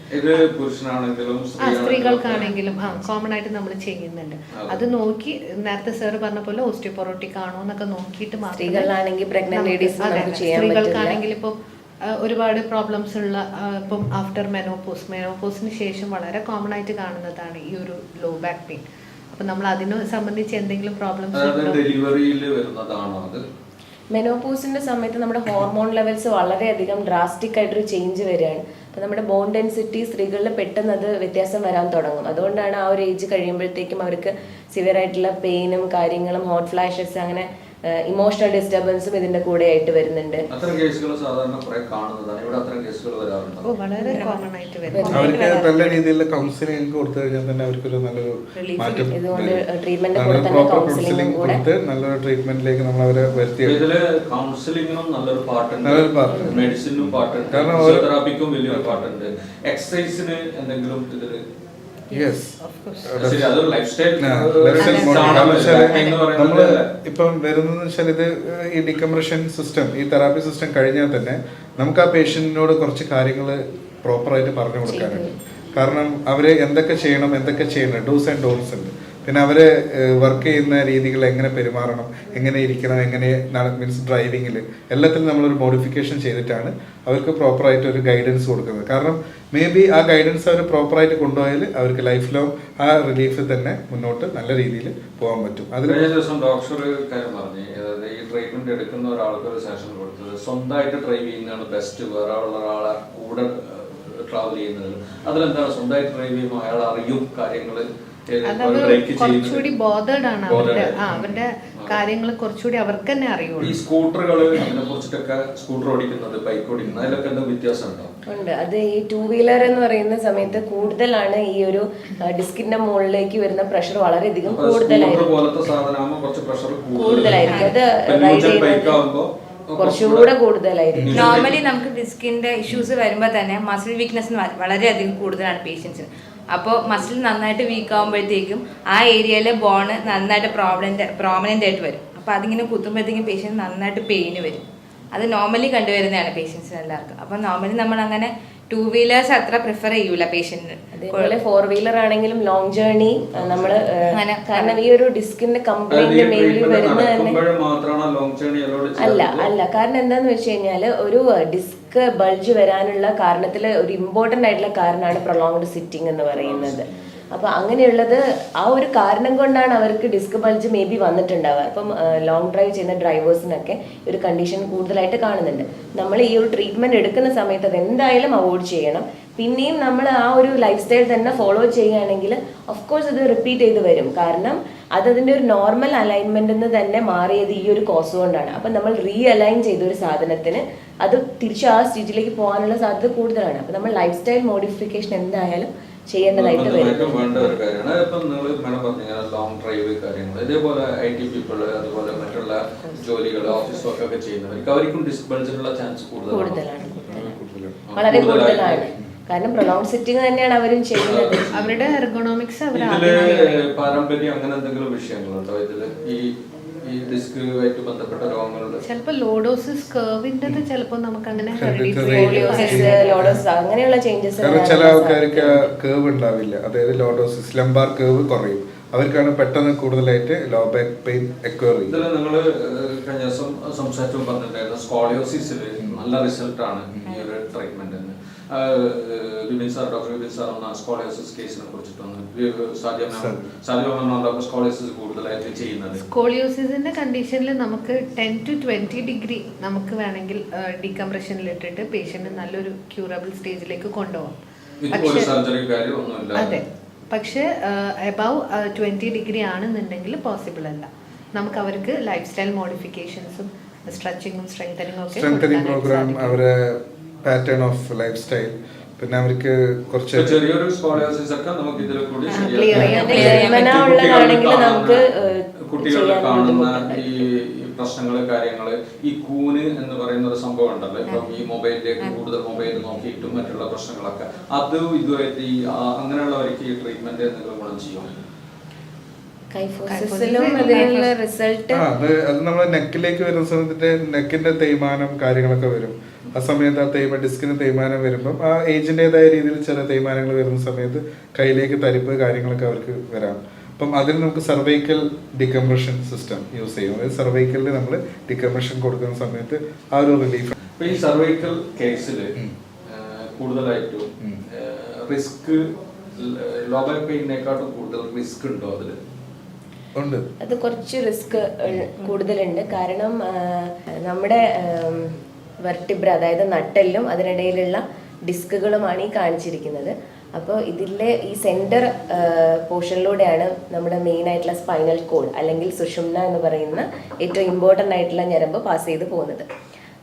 സ്ത്രീകൾക്കാണെങ്കിലും കോമൺ ആയിട്ട് നമ്മൾ ചെയ്യുന്നുണ്ട്. അത് നോക്കി നേരത്തെ സാർ പറഞ്ഞ പോലെ ഓസ്റ്റിയോപൊറോട്ടിക് ആണോ എന്നൊക്കെ നോക്കിയിട്ട് സ്ത്രീകൾക്കാണെങ്കിൽ ഇപ്പം ഒരുപാട് പ്രോബ്ലംസ് ഉള്ള ഇപ്പം ആഫ്റ്റർ മെനോപോസിന് ശേഷം വളരെ കോമൺ ആയിട്ട് കാണുന്നതാണ് ഈ ഒരു ലോ ബാക്ക് പെയിൻ. അപ്പൊ നമ്മൾ അതിനെ സംബന്ധിച്ച് എന്തെങ്കിലും പ്രോബ്ലംസ് മെനോപോസിന്റെ സമയത്ത് നമ്മുടെ ഹോർമോൺ ലെവൽസ് വളരെയധികം ഡ്രാസ്റ്റിക് ആയിട്ടൊരു ചേഞ്ച് വരികയാണ്. അപ്പോൾ നമ്മുടെ ബോൺ ഡെൻസിറ്റി സ്ത്രീകളിൽ പെട്ടെന്ന് അത് വ്യത്യാസം വരാൻ തുടങ്ങും. അതുകൊണ്ടാണ് ആ ഒരു ഏജ് കഴിയുമ്പോഴത്തേക്കും അവർക്ക് സിവിയർ ആയിട്ടുള്ള പെയിനും കാര്യങ്ങളും ഹോട്ട് ഫ്ലാഷസ് അങ്ങനെ ഇമോഷണൽ ഡിസ്റ്റർബൻസും ഇതിന്റെ കൂടെ ആയിട്ട് വരുന്നുണ്ട്. വളരെ കോമൺ ആയിട്ട് അവർക്ക് നല്ല രീതിയിലുള്ള കൗൺസിലിംഗ് കൊടുത്തു കഴിഞ്ഞാൽ തന്നെ അവർക്കൊരു നല്ലൊരു മാറ്റം, കൊടുത്ത് നല്ലൊരു ട്രീറ്റ്മെന്റിലേക്ക് നമ്മൾ അവരെ വരുത്തി. കൗൺസിലിംഗിനും നല്ലൊരു പാട്ടുണ്ട്, മെഡിസിനും പാട്ടുണ്ട്, തെറാപ്പിക്കും വലിയൊരു പാട്ടുണ്ട്. എക്സസൈസിന് എന്തെങ്കിലും ഇതില് നമ്മള് ഇപ്പം വരുന്നതെന്ന് വെച്ചാൽ ഇത് ഈ ഡികംപ്രഷൻ സിസ്റ്റം, ഈ തെറാപ്പി സിസ്റ്റം കഴിഞ്ഞാൽ തന്നെ നമുക്ക് ആ പേഷ്യന്റിനോട് കുറച്ച് കാര്യങ്ങൾ പ്രോപ്പറായിട്ട് പറഞ്ഞു കൊടുക്കാനുണ്ട്. കാരണം അവര് എന്തൊക്കെ ചെയ്യണം, എന്തൊക്കെ ചെയ്യണം, ഡൂസ് ആൻഡ് ഡോൺസ് ഉണ്ട്. പിന്നെ അവര് വർക്ക് ചെയ്യുന്ന രീതികൾ എങ്ങനെ പെരുമാറണം, എങ്ങനെ ഇരിക്കണം, എങ്ങനെ മീൻസ് ഡ്രൈവിങ്ങിൽ എല്ലാത്തിലും നമ്മളൊരു മോഡിഫിക്കേഷൻ ചെയ്തിട്ടാണ് അവർക്ക് പ്രോപ്പറായിട്ട് ഒരു ഗൈഡൻസ് കൊടുക്കുന്നത്. കാരണം മേ ബി ആ ഗൈഡൻസ് അവർ പ്രോപ്പറായിട്ട് കൊണ്ടുപോയാൽ അവർക്ക് ലൈഫ് ലോങ് ആ റിലീഫിൽ തന്നെ മുന്നോട്ട് നല്ല രീതിയിൽ പോകാൻ പറ്റും. അതിൽ ദിവസം ഡോക്ടർ കാര്യം പറഞ്ഞു, അതായത് ഈ ട്രീറ്റ്മെന്റ് എടുക്കുന്ന ഒരാൾക്ക് ഒരു സെഷൻ കൊടുത്തത് സ്വന്തമായിട്ട് ഡ്രൈവ് ചെയ്യുന്നതാണ് ബെസ്റ്റ്, വേറെ ഉള്ള ഒരാളെ കൂടെ ട്രാവൽ ചെയ്യുന്നത്. അതിലെന്താണ് സ്വന്തമായിട്ട് ഡ്രൈവ് ചെയ്യുമ്പോൾ അയാൾ അറിയും കാര്യങ്ങൾ, കുറച്ചുകൂടി ബോധേഡ് ആണ് അവരുടെ കാര്യങ്ങൾ കുറച്ചുകൂടി അവർക്ക് തന്നെ അറിയുള്ളൂ. ഈ സ്കൂട്ടറുകൾ അതിനെ കുറിച്ചിട്ടൊക്കെ, സ്കൂട്ടർ ഓടിക്കുന്നത്, ബൈക്ക് ഓടിക്കുന്നത്, അതിലൊക്കെ എന്താ വ്യത്യാസം ഉണ്ടോ? ഉണ്ട്. അത് ഈ 2 വീലർ എന്ന് പറയുന്ന സമയത്ത് കൂടുതലാണ് ഈ ഒരു ഡിസ്കിന്റെ മുകളിലേക്ക് വരുന്ന പ്രഷർ വളരെയധികം കൂടുതലായിരിക്കും. അത് റൈഡ് ചെയ്യുമ്പോൾ കുറച്ചുകൂടെ കൂടുതലായിരിക്കും. നോർമലി നമുക്ക് ഡിസ്കിന്റെ ഇഷ്യൂസ് വരുമ്പോൾ തന്നെ മസിൽ വീക്ക്നെസ് വളരെയധികം കൂടുതലാണ് പേഷ്യൻസിന്. അപ്പോൾ മസിൽ നന്നായിട്ട് വീക്ക് ആകുമ്പോഴത്തേക്കും ആ ഏരിയയിലെ ബോണ് നന്നായിട്ട് പ്രോമിനൻ്റ് ആയിട്ട് വരും. അപ്പോൾ അതിങ്ങനെ കുത്തുമ്പോഴത്തേക്കും പേഷ്യൻസ് നന്നായിട്ട് പെയിന് വരും. അത് നോർമലി കണ്ടുവരുന്നതാണ് പേഷ്യൻസിന് എല്ലാവർക്കും. അപ്പോൾ നോർമലി നമ്മൾ അങ്ങനെ 2 വീലേഴ്സ് അത്ര പ്രിഫർ ചെയ്യൂല പേഷ്യന്റിന്. അതേപോലെ 4 വീലർ ആണെങ്കിലും ലോങ് ജേർണി നമ്മൾ കാരണം ഈ ഒരു ഡിസ്കിന്റെ കംപ്ലൈന്റ് മെയിൻലി വരുന്നത് തന്നെ അല്ല. കാരണം എന്താന്ന് വെച്ച് കഴിഞ്ഞാൽ ഒരു ഡിസ്ക് ബൾജ് വരാനുള്ള കാരണത്തിൽ ഒരു ഇമ്പോർട്ടന്റ് ആയിട്ടുള്ള കാരണമാണ് പ്രൊലോങ്ഡ് സിറ്റിംഗ് എന്ന് പറയുന്നത്. അപ്പൊ അങ്ങനെയുള്ളത് ആ ഒരു കാരണം കൊണ്ടാണ് അവർക്ക് ഡിസ്ക് ബൾജ് മേ ബി വന്നിട്ടുണ്ടാവുക. അപ്പം ലോങ് ഡ്രൈവ് ചെയ്യുന്ന ഡ്രൈവേഴ്സിനൊക്കെ ഒരു കണ്ടീഷൻ കൂടുതലായിട്ട് കാണുന്നുണ്ട്. നമ്മൾ ഈ ഒരു ട്രീറ്റ്മെന്റ് എടുക്കുന്ന സമയത്ത് അത് എന്തായാലും അവോയ്ഡ് ചെയ്യണം. പിന്നെയും നമ്മൾ ആ ഒരു ലൈഫ് സ്റ്റൈൽ തന്നെ ഫോളോ ചെയ്യുകയാണെങ്കിൽ ഓഫ് കോഴ്സ് ഇത് റിപ്പീറ്റ് ചെയ്ത് വരും. കാരണം അതിൻ്റെ ഒരു നോർമൽ അലൈൻമെന്റിൽ നിന്ന് തന്നെ മാറിയത് ഈ ഒരു കോസ് കൊണ്ടാണ്. അപ്പം നമ്മൾ അലൈൻ ചെയ്ത ഒരു സാധനത്തിന് അത് തിരിച്ച് ആ സ്റ്റേജിലേക്ക് പോകാനുള്ള സാധ്യത കൂടുതലാണ്. അപ്പം നമ്മൾ ലൈഫ് സ്റ്റൈൽ മോഡിഫിക്കേഷൻ എന്തായാലും ചെയ്യേണ്ടതായിട്ട് വരും. ലോങ് ഡ്രൈവ് കാര്യങ്ങൾ, ഇതേപോലെ IT പീപ്പിൾ, അതുപോലെ മറ്റുള്ള ജോലികൾ, ഓഫീസ് വർക്ക് ഒക്കെ ചെയ്യുന്നവർക്ക് അവർക്കും ഡിസ്ക് ബൾജിനുള്ള ചാൻസ് കൂടുതലാണ്, വളരെ കൂടുതലാണ്. കാരണം പ്രൊലോങ് സിറ്റിംഗ് തന്നെയാണ് അവരും ചെയ്യുന്നത്. അവരുടെ എർഗോണോമിക്സ് പാരമ്പര്യം അങ്ങനെ എന്തെങ്കിലും വിഷയങ്ങളുണ്ടോ ഇതിൽ? ഈ ഡിസ്കുമായിട്ട് ബന്ധപ്പെട്ട രോഗങ്ങളുടെ ചിലപ്പോൾ ലോഡോസിസ് കർവിൻ്റെത് ചിലപ്പോൾ നമുക്ക് അങ്ങനെ അങ്ങനെയുള്ള ചേഞ്ചസ്. ചില ആൾക്കാർക്ക് കേവ് ഉണ്ടാവില്ല, അതായത് ലോഡോസിസ് ലംബാർ കേവ് കുറയും, അവർക്കാണ് പെട്ടെന്ന് കൂടുതലായിട്ട് ലോ ബാക്ക് പെയിൻ എക്വയർ ചെയ്യും. ഇതിൽ നിങ്ങൾ കഴിഞ്ഞ ദിവസം സംസാരിച്ചു പറഞ്ഞിട്ടുണ്ടായിരുന്നു സ്കോളിയോസിസിൽ നല്ല റിസൾട്ടാണ് ഈ ഒരു treatment. Doctor Vipin sir scoliosis കേസിനെ കുറിച്ചിട്ടൊന്ന് സ്കോളിയോസിസ് കൂടുതലായിട്ട് ചെയ്യുന്നത്. സ്കോളിയോസിസിന്റെ കണ്ടീഷനിൽ നമുക്ക് 10 to 20 ഡിഗ്രി നമുക്ക് വേണമെങ്കിൽ ഡീകംപ്രഷനിൽ ഇട്ടിട്ട് പേഷ്യന്റ് നല്ലൊരു ക്യൂറബിൾ സ്റ്റേജിലേക്ക് കൊണ്ടുപോകാം. അതെ, പക്ഷെ എബവ് 20 ഡിഗ്രി ആണെന്നുണ്ടെങ്കിൽ പോസിബിൾ അല്ല. നമുക്ക് അവർക്ക് ലൈഫ് സ്റ്റൈൽ മോഡിഫിക്കേഷൻസും സ്ട്രെച്ചിങ്ങും സ്ട്രെങ്തനിങ് പ്രോഗ്രാം, അവരെ പാറ്റേൺ ഓഫ് ലൈഫ് സ്റ്റൈൽ, പിന്നെ അവർക്ക് കുറച്ച് ചെറിയൊരു സ്കോളിയോസിസ് ഒക്കെ നമുക്ക് ഇതിൽ കൂടി നമുക്ക് കുട്ടികളിൽ കാണുന്ന ഈ പ്രശ്നങ്ങള് കാര്യങ്ങള് ഈ കൂന് എന്ന് പറയുന്ന ഒരു സംഭവം ഉണ്ടല്ലോ, ഇപ്പം ഈ മൊബൈലിലേക്ക് കൂടുതൽ മൊബൈൽ നോക്കിയിട്ടും മറ്റുള്ള പ്രശ്നങ്ങളൊക്കെ, അത് ഇതുമായിട്ട് ഈ അങ്ങനെയുള്ളവർക്ക് ഈ ട്രീറ്റ്മെന്റ് എന്തെങ്കിലും ഗുണം ചെയ്യും? കൈഫോസിസിലും അതിനുള്ള റിസൾട്ട് അത് നമ്മളെ നെക്കിലേക്ക് വരുന്ന സമയത്ത് നെക്കിന്റെ തേയ്മാനം കാര്യങ്ങളൊക്കെ വരും. ആ സമയത്ത് ആ ഡിസ്കിന് തേയ്മാനം വരുമ്പം ആ ഏജിൻ്റെതായ രീതിയിൽ ചില തേയ്മാനങ്ങൾ വരുന്ന സമയത്ത് കയ്യിലേക്ക് തരിപ്പ് കാര്യങ്ങളൊക്കെ അവർക്ക് വരാം. അപ്പം അതിന് നമുക്ക് സർവൈക്കൽ ഡികംപ്രഷൻ സിസ്റ്റം യൂസ് ചെയ്യും. അതായത് സർവൈക്കലിൽ നമ്മൾ ഡികംപ്രഷൻ കൊടുക്കുന്ന സമയത്ത് ആ ഒരു റിലീഫ്. ഇപ്പൊ ഈ സർവൈക്കൽ കേസിൽ കൂടുതലായിട്ടും റിസ്ക് ലോ ബാക്ക് പെയിനേക്കാട്ടും കൂടുതൽ റിസ്ക് ഉണ്ടോ അതിൽ? ഉണ്ട്. അത് കുറച്ച് റിസ്ക് കൂടുതലുണ്ട്. കാരണം നമ്മുടെ വെർട്ടിബ്ര, അതായത് നട്ടെല്ലും അതിനിടയിലുള്ള ഡിസ്കുകളുമാണ് ഈ കാണിച്ചിരിക്കുന്നത്. അപ്പോൾ ഇതിലെ ഈ സെൻറ്റർ പോർഷനിലൂടെയാണ് നമ്മുടെ മെയിൻ ആയിട്ടുള്ള സ്പൈനൽ കോഡ് അല്ലെങ്കിൽ സുഷുമ്ന എന്ന് പറയുന്ന ഏറ്റവും ഇമ്പോർട്ടൻ്റ് ആയിട്ടുള്ള ഞരമ്പ് പാസ് ചെയ്ത് പോകുന്നത്.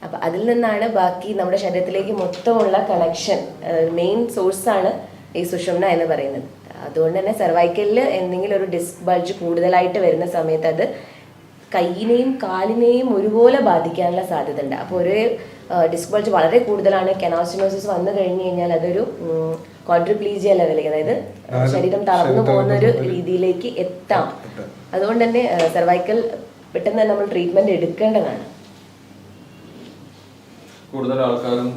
അപ്പോൾ അതിൽ നിന്നാണ് ബാക്കി നമ്മുടെ ശരീരത്തിലേക്ക് മൊത്തമുള്ള കണക്ഷൻ, മെയിൻ സോഴ്സാണ് ഈ സുഷുമ്ന എന്ന് പറയുന്നത്. അതുകൊണ്ട് തന്നെ സെർവൈക്കലിൽ എന്തെങ്കിലും ഒരു ഡിസ്ക് ബൾജ് കൂടുതലായിട്ട് വരുന്ന സമയത്ത് അത് കൈയിനെയും കാലിനെയും ഒരുപോലെ ബാധിക്കാനുള്ള സാധ്യത ഉണ്ട്. അപ്പോൾ ഒരു ഡിസ്ക് ബൾജ് വളരെ കൂടുതലാണ്, കെനാസിനോസിസ് വന്നു കഴിഞ്ഞു കഴിഞ്ഞാൽ അതൊരു ക്വാഡ്രിപ്ലീജിയ ലെവലിലേക്ക്, അതായത് ശരീരം തളർന്നു പോകുന്ന ഒരു രീതിയിലേക്ക് എത്താം. അതുകൊണ്ട് തന്നെ സെർവൈക്കൽ പെട്ടെന്ന് തന്നെ നമ്മൾ ട്രീറ്റ്മെന്റ് എടുക്കേണ്ടതാണ്. കൂടുതൽ ആൾക്കാരും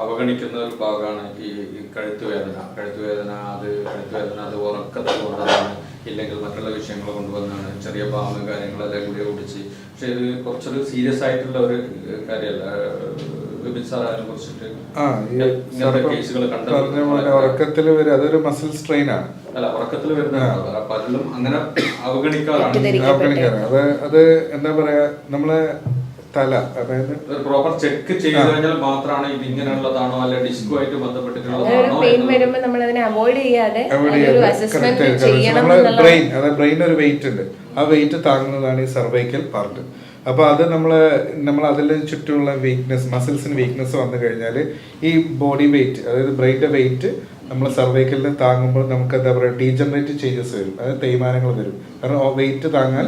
അവഗണിക്കുന്ന ഒരു ഭാഗമാണ് ഈ കഴുത്തുവേദന. കഴുത്തുവേദന അത് ഉറക്കത്തിൽ കൊണ്ടതാണ്, ഇല്ലെങ്കിൽ മറ്റുള്ള വിഷയങ്ങൾ കൊണ്ടുവന്നാണ്, ചെറിയ പാമ്പ് കാര്യങ്ങളെല്ലാം കൂടി ഓടിച്ച്. പക്ഷെ ഇത് കുറച്ചൊരു സീരിയസ് ആയിട്ടുള്ള ഒരു കാര്യമല്ല. വിപിൻ സാർ അതിനെ കുറിച്ചിട്ട് ഇങ്ങനത്തെ കേസുകൾ ഉറക്കത്തിൽ വരും, അതൊരു മസിൽ സ്ട്രെയിൻ ആണ്. അല്ല, ഉറക്കത്തിൽ വരുന്ന പലരും അങ്ങനെ അവഗണിക്കാറാണ്. അത് എന്താ പറയാ, നമ്മളെ തല, അതായത് പ്രോപ്പർ ചെക്ക് ചെയ്ത് കഴിഞ്ഞാൽ മാത്രമാണ് ഇത് ഇങ്ങനെയുള്ളതാണോ അല്ലെ ഡിസ്കുമായിട്ട് ബന്ധപ്പെട്ടിട്ടുള്ളതാണോ. പെയിൻ വരുമ്പോൾ നമ്മൾ അതിനെ അവോയ്ഡ് ചെയ്യാതെ ബ്രെയിൻ, അതായത് ബ്രെയിൻ ഒരു വെയിറ്റ് ഉണ്ട്, ആ വെയിറ്റ് താങ്ങുന്നതാണ് ഈ സർവൈക്കൽ പാർട്ട്. അപ്പൊ അത് നമ്മൾ അതിൽ ചുറ്റുമുള്ള വീക്ക്നെസ്, മസിൽസിന് വീക്ക്നെസ് വന്നു കഴിഞ്ഞാൽ ഈ ബോഡി വെയിറ്റ്, അതായത് ബ്രെയിൻ്റെ വെയിറ്റ് നമ്മൾ സർവൈക്കലിന് താങ്ങുമ്പോൾ നമുക്ക് എന്താ പറയുക, ഡീജനറേറ്റ് ചേഞ്ചസ് വരും, അതായത് തേയ്മാനങ്ങൾ വരും. കാരണം വെയിറ്റ് താങ്ങാൻ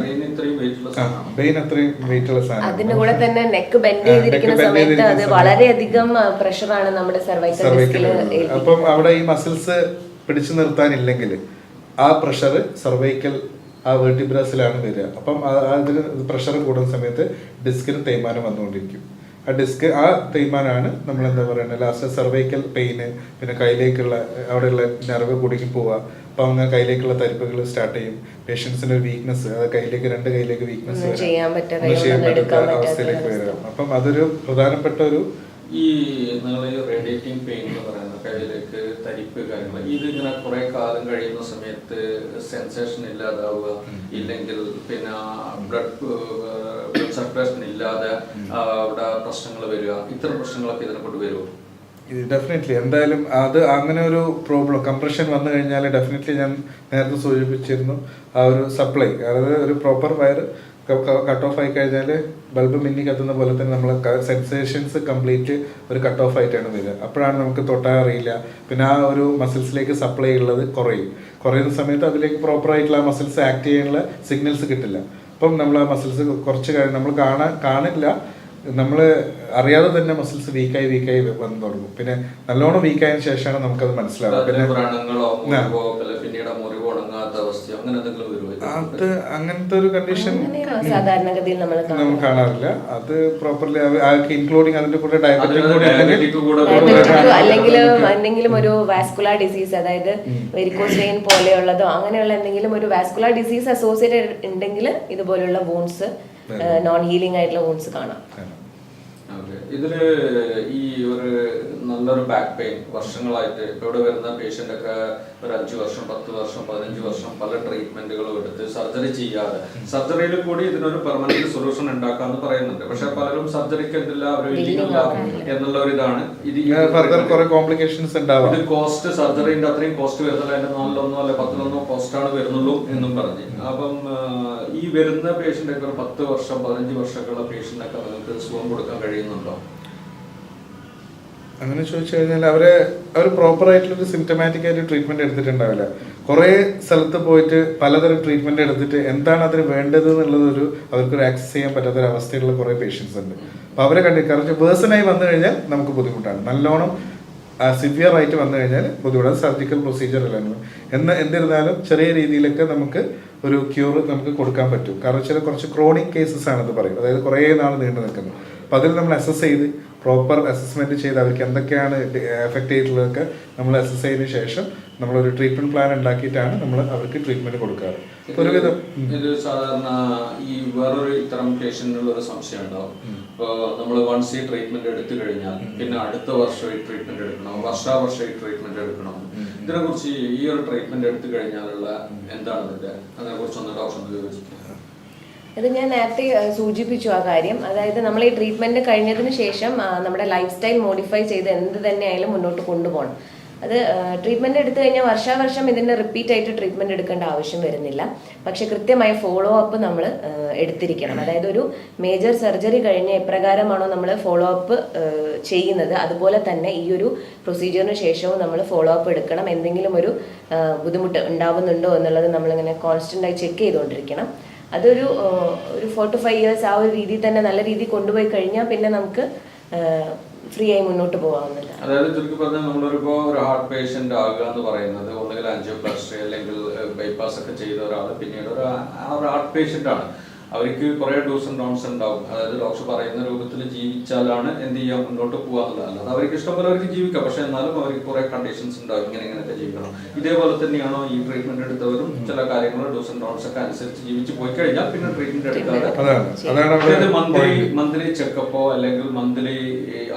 ബ്രെയിൻ അത്രയും വെയിറ്റുള്ള സാധനം. അതിന്റെ കൂടെ തന്നെ നെക്ക് ബെൻഡ് ചെയ്തിരിക്കുന്ന സമയത്ത് അത് വളരെയധികം പ്രഷറാണ് നമ്മുടെ സർവൈക്കൽ. അപ്പം അവിടെ ഈ മസിൽസ് പിടിച്ചു നിർത്താനില്ലെങ്കിൽ ആ പ്രഷർ സർവൈക്കൽ ആ വെർട്ടിബ്രസിലാണ് വരിക. അപ്പം അതിന് പ്രഷർ കൂടുന്ന സമയത്ത് ഡിസ്കിന് തേയ്മാനം വന്നുകൊണ്ടിരിക്കും. ആ തേയ്മാനാണ് നമ്മൾ എന്താ പറയുന്നത് ലാസ്റ്റ് സർവൈക്കൽ പെയിന്, പിന്നെ കയ്യിലേക്കുള്ള അവിടെയുള്ള നെർവ് കുടുങ്ങി പോവുക. അപ്പം അങ്ങനെ കയ്യിലേക്കുള്ള തരിപ്പുകൾ സ്റ്റാർട്ട് ചെയ്യും. പേഷ്യൻസിന്റെ ഒരു വീക്ക്നെസ്, അത് രണ്ട് കൈയിലേക്ക് വീക്ക്നെസ് ചെയ്യാൻ പറ്റാത്ത അവസ്ഥയിലേക്ക് വരിക. അപ്പം അതൊരു പ്രധാനപ്പെട്ട ഒരു ഈ നിങ്ങൾ റേഡിയേറ്റിംഗ് പെയിൻ എന്ന് പറയുന്ന കയ്യിലേക്ക് തരിപ്പ് കാര്യങ്ങൾ, ഇത് ഇങ്ങനെ കുറെ കാലം കഴിയുന്ന സമയത്ത് സെൻസേഷൻ ഇല്ലാതാവുക, ഇല്ലെങ്കിൽ പിന്നെ ബ്ലഡ് സർക്കുലേഷൻ ഇല്ലാതെ അവിടെ പ്രശ്നങ്ങൾ വരിക, ഇത്തരം പ്രശ്നങ്ങളൊക്കെ ഇതിനെ കൊണ്ട് വരുമോ? ഡെഫിനറ്റ്ലി, എന്തായാലും അത് അങ്ങനെ ഒരു പ്രോബ്ലം കംപ്രഷൻ വന്നു കഴിഞ്ഞാൽ ഡെഫിനറ്റ്ലി ഞാൻ നേരത്തെ സൂചിപ്പിച്ചിരുന്നു, ആ ഒരു സപ്ലൈ, അതായത് ഒരു പ്രോപ്പർ വയർ കട്ട് ഓഫ് ആയി കഴിഞ്ഞാൽ ബൾബ് മിന്നി കത്തുന്ന പോലെ തന്നെ നമ്മൾ സെൻസേഷൻസ് കംപ്ലീറ്റ് ഒരു കട്ട് ഓഫ് ആയിട്ടാണ് വരിക. അപ്പോഴാണ് നമുക്ക് തൊട്ടാൽ അറിയില്ല, പിന്നെ ആ ഒരു മസിൽസിലേക്ക് സപ്ലൈ ഉള്ളത് കുറയുന്ന സമയത്ത് അതിലേക്ക് പ്രോപ്പറായിട്ടുള്ള ആ മസിൽസ് ആക്ട് ചെയ്യാനുള്ള സിഗ്നൽസ് കിട്ടില്ല. അപ്പം നമ്മൾ ആ മസിൽസ് കുറച്ച് നമ്മൾ കാണില്ല, നമ്മൾ അറിയാതെ തന്നെ മസിൽസ് വീക്കായി വന്നു തുടങ്ങും. പിന്നെ നല്ലോണം വീക്കായതിനു ശേഷമാണ് നമുക്കത് മനസ്സിലാവുക. അത് അങ്ങനത്തെ ഒരു കണ്ടീഷൻ സാധാരണഗതിയിൽ നമ്മൾ കാണാറില്ല. അത് പ്രോപ്പർലി ഇൻക്ലൂഡിങ് അതിന്റെ കൂടെ അല്ലെങ്കിൽ എന്തെങ്കിലും ഒരു വാസ്കുലർ ഡിസീസ്, അതായത് വെരിക്കോസ് വെയിൻ പോലെയുള്ളതോ അങ്ങനെയുള്ള എന്തെങ്കിലും ഒരു വാസ്കുലർ ഡിസീസ് അസോസിയേറ്റഡ് ഉണ്ടെങ്കിൽ ഇതുപോലുള്ള വൂൺസ്, നോൺ ഹീലിംഗ് ആയിട്ടുള്ള വൂൺസ് കാണാം. ഇതില് ഈ ഒരു നല്ലൊരു ബാക്ക് പെയിൻ വർഷങ്ങളായിട്ട് ഇവിടെ വരുന്ന പേഷ്യന്റ് ഒക്കെ ഒരു 5 വർഷം 10 വർഷം 15 വർഷം പല ട്രീറ്റ്മെന്റുകളും എടുത്ത് സർജറി ചെയ്യാതെ, സർജറിയിൽ കൂടി ഇതിനൊരു പെർമനന്റ് സൊല്യൂഷൻ ഉണ്ടാക്കാന്ന് പറയുന്നുണ്ട്. പക്ഷെ പലരും സർജറിക്ക് എന്തില്ല, എന്നുള്ള ഒരു ഇതാണ്. ഇത് കോസ്റ്റ് സർജറിന്റെ അത്രയും കോസ്റ്റ് വരുന്നില്ല, അതിന്റെ 4 അല്ലെ 10 കോസ്റ്റാണ് വരുന്നുള്ളൂ എന്നും പറഞ്ഞ്. അപ്പം ഈ വരുന്ന പേഷ്യന്റ് ഒക്കെ 10 വർഷം 15 വർഷമുള്ള പേഷ്യന്റ് ഒക്കെ നിങ്ങൾക്ക് സുഖം കൊടുക്കാൻ കഴിയുന്നുണ്ടോ? അങ്ങനെ ചോദിച്ചു കഴിഞ്ഞാൽ അവർ പ്രോപ്പർ ആയിട്ടുള്ളൊരു സിംറ്റമാറ്റിക് ആയിട്ട് ട്രീറ്റ്മെന്റ് എടുത്തിട്ടുണ്ടാവില്ല. കുറേ സ്ഥലത്ത് പോയിട്ട് പലതരം ട്രീറ്റ്മെന്റ് എടുത്തിട്ട് എന്താണ് അതിന് വേണ്ടത് എന്നുള്ളത് അവർക്കൊരു ആക്സസ് ചെയ്യാൻ പറ്റാത്തൊരു അവസ്ഥയിലുള്ള കുറേ പേഷ്യൻസ് ഉണ്ട്. അപ്പോൾ അവരെ കുറച്ച് വേഴ്സണായി വന്നു കഴിഞ്ഞാൽ നമുക്ക് ബുദ്ധിമുട്ടാണ്. നല്ലോണം സിവിയർ ആയിട്ട് വന്നു കഴിഞ്ഞാൽ ബുദ്ധിമുട്ടാണ്. സർജിക്കൽ പ്രൊസീജിയർ അല്ല എന്നിരുന്നാലും ചെറിയ രീതിയിലൊക്കെ നമുക്ക് ഒരു ക്യൂർ നമുക്ക് കൊടുക്കാൻ പറ്റും. കാരണം വെച്ചാൽ കുറച്ച് ക്രോണിക് കേസസ് ആണെന്ന് പറയും, അതായത് കുറേ നാൾ നീണ്ടു നിൽക്കുന്നത്. അപ്പോൾ അതിൽ നമ്മൾ അസസ് ചെയ്ത് പ്രോപ്പർ അസസ്മെന്റ് ചെയ്ത് അവർക്ക് എന്തൊക്കെയാണ് എഫക്ട് ചെയ്തിട്ടുള്ളതൊക്കെ നമ്മൾ അസസ് ചെയ്തതിനു ശേഷം നമ്മളൊരു ട്രീറ്റ്മെന്റ് പ്ലാൻ ഉണ്ടാക്കിയിട്ടാണ് നമ്മൾ അവർക്ക് ട്രീറ്റ്മെന്റ് കൊടുക്കാറ്. ഒരുവിധം ഇത് സാധാരണ ഈ വേറൊരു ഇത്തരം പേഷ്യന്റിനുള്ള ഒരു സംശയം ഉണ്ടാവും. ഇപ്പോൾ നമ്മൾ വൺസ് ഈ ട്രീറ്റ്മെന്റ് എടുത്തു കഴിഞ്ഞാൽ പിന്നെ അടുത്ത വർഷം ഈ ട്രീറ്റ്മെന്റ് എടുക്കണം, വർഷാവർഷം ഈ ട്രീറ്റ്മെന്റ് എടുക്കണം. ഇതിനെ കുറിച്ച് ഈ ഒരു ട്രീറ്റ്മെന്റ് എടുത്തു കഴിഞ്ഞാലുള്ള എന്താണ് ഇതിന്റെ അതിനെ കുറിച്ചൊന്ന് ഡോക്ടർ വിവരിച്ചിട്ടുണ്ട്. ഇത് ഞാൻ നേരത്തെ സൂചിപ്പിച്ചു ആ കാര്യം. അതായത് നമ്മൾ ഈ ട്രീറ്റ്മെന്റ് കഴിഞ്ഞതിന് ശേഷം നമ്മുടെ ലൈഫ് സ്റ്റൈൽ മോഡിഫൈ ചെയ്ത് എന്ത് തന്നെ ആയാലും മുന്നോട്ട് കൊണ്ടുപോകണം. അത് ട്രീറ്റ്മെന്റ് എടുത്തു കഴിഞ്ഞാൽ വർഷാവർഷം ഇതിന്റെ റിപ്പീറ്റ് ആയിട്ട് ട്രീറ്റ്മെന്റ് എടുക്കേണ്ട ആവശ്യം വരുന്നില്ല. പക്ഷെ കൃത്യമായ ഫോളോ അപ്പ് നമ്മൾ എടുത്തിരിക്കണം. അതായത് ഒരു മേജർ സർജറി കഴിഞ്ഞ് എപ്രകാരമാണോ നമ്മൾ ഫോളോ അപ്പ് ചെയ്യുന്നത് അതുപോലെ തന്നെ ഈ ഒരു പ്രൊസീജിയറിന് ശേഷവും നമ്മൾ ഫോളോ അപ്പ് എടുക്കണം. എന്തെങ്കിലും ഒരു ബുദ്ധിമുട്ട് ഉണ്ടാവുന്നുണ്ടോ എന്നുള്ളത് നമ്മളിങ്ങനെ കോൺസ്റ്റന്റ് ആയി ചെക്ക് ചെയ്തുകൊണ്ടിരിക്കണം. അതൊരു 4 to 5 years ആ ഒരു രീതിയിൽ തന്നെ നല്ല രീതിയിൽ കൊണ്ടുപോയി കഴിഞ്ഞാൽ പിന്നെ നമുക്ക് ഫ്രീ ആയി മുന്നോട്ട് പോകാവുന്നതാണ്. അതായത് ചുരുക്കി പറഞ്ഞാൽ നമ്മളിപ്പോ ഒരു ഹാർട്ട് പേഷ്യന്റ് ആകുക എന്ന് പറയുന്നത് ഒന്നുകിൽ ആൻജിയോപ്ലാസ്റ്റി അല്ലെങ്കിൽ ബൈപ്പാസ് ഒക്കെ ചെയ്ത ഒരാൾ പിന്നീട് ഒരു ഹാർട്ട് പേഷ്യന്റ് ആണ്. അവർക്ക് കുറെ ഡൂസ് ആൻഡ് ഡോൺസ് ഉണ്ടാവും. അതായത് ഡോക്ടർ പറയുന്ന രൂപത്തിൽ ജീവിച്ചാലാണ് എന്ത് ചെയ്യാൻ മുന്നോട്ട് പോകാന്നുള്ളത്. അല്ലാതെ അവർക്ക് ഇഷ്ടംപോലെ അവർക്ക് ജീവിക്കാം, പക്ഷെ എന്നാലും അവർക്ക് കുറെ കണ്ടീഷൻസ് ഉണ്ടാവും, ഇങ്ങനെയൊക്കെ ജീവിക്കണം. ഇതേപോലെ തന്നെയാണോ ഈ ട്രീറ്റ്മെന്റ് എടുത്തവരും ചില കാര്യങ്ങൾ ഡൂസ് ആൻഡ് ഡോൺസ് ഒക്കെ അനുസരിച്ച് ജീവിച്ച് പോയി കഴിഞ്ഞാൽ പിന്നെ ട്രീറ്റ്മെന്റ് എടുക്കാതെ മന്ത്ലി ചെക്കപ്പോ അല്ലെങ്കിൽ മന്ത്ലി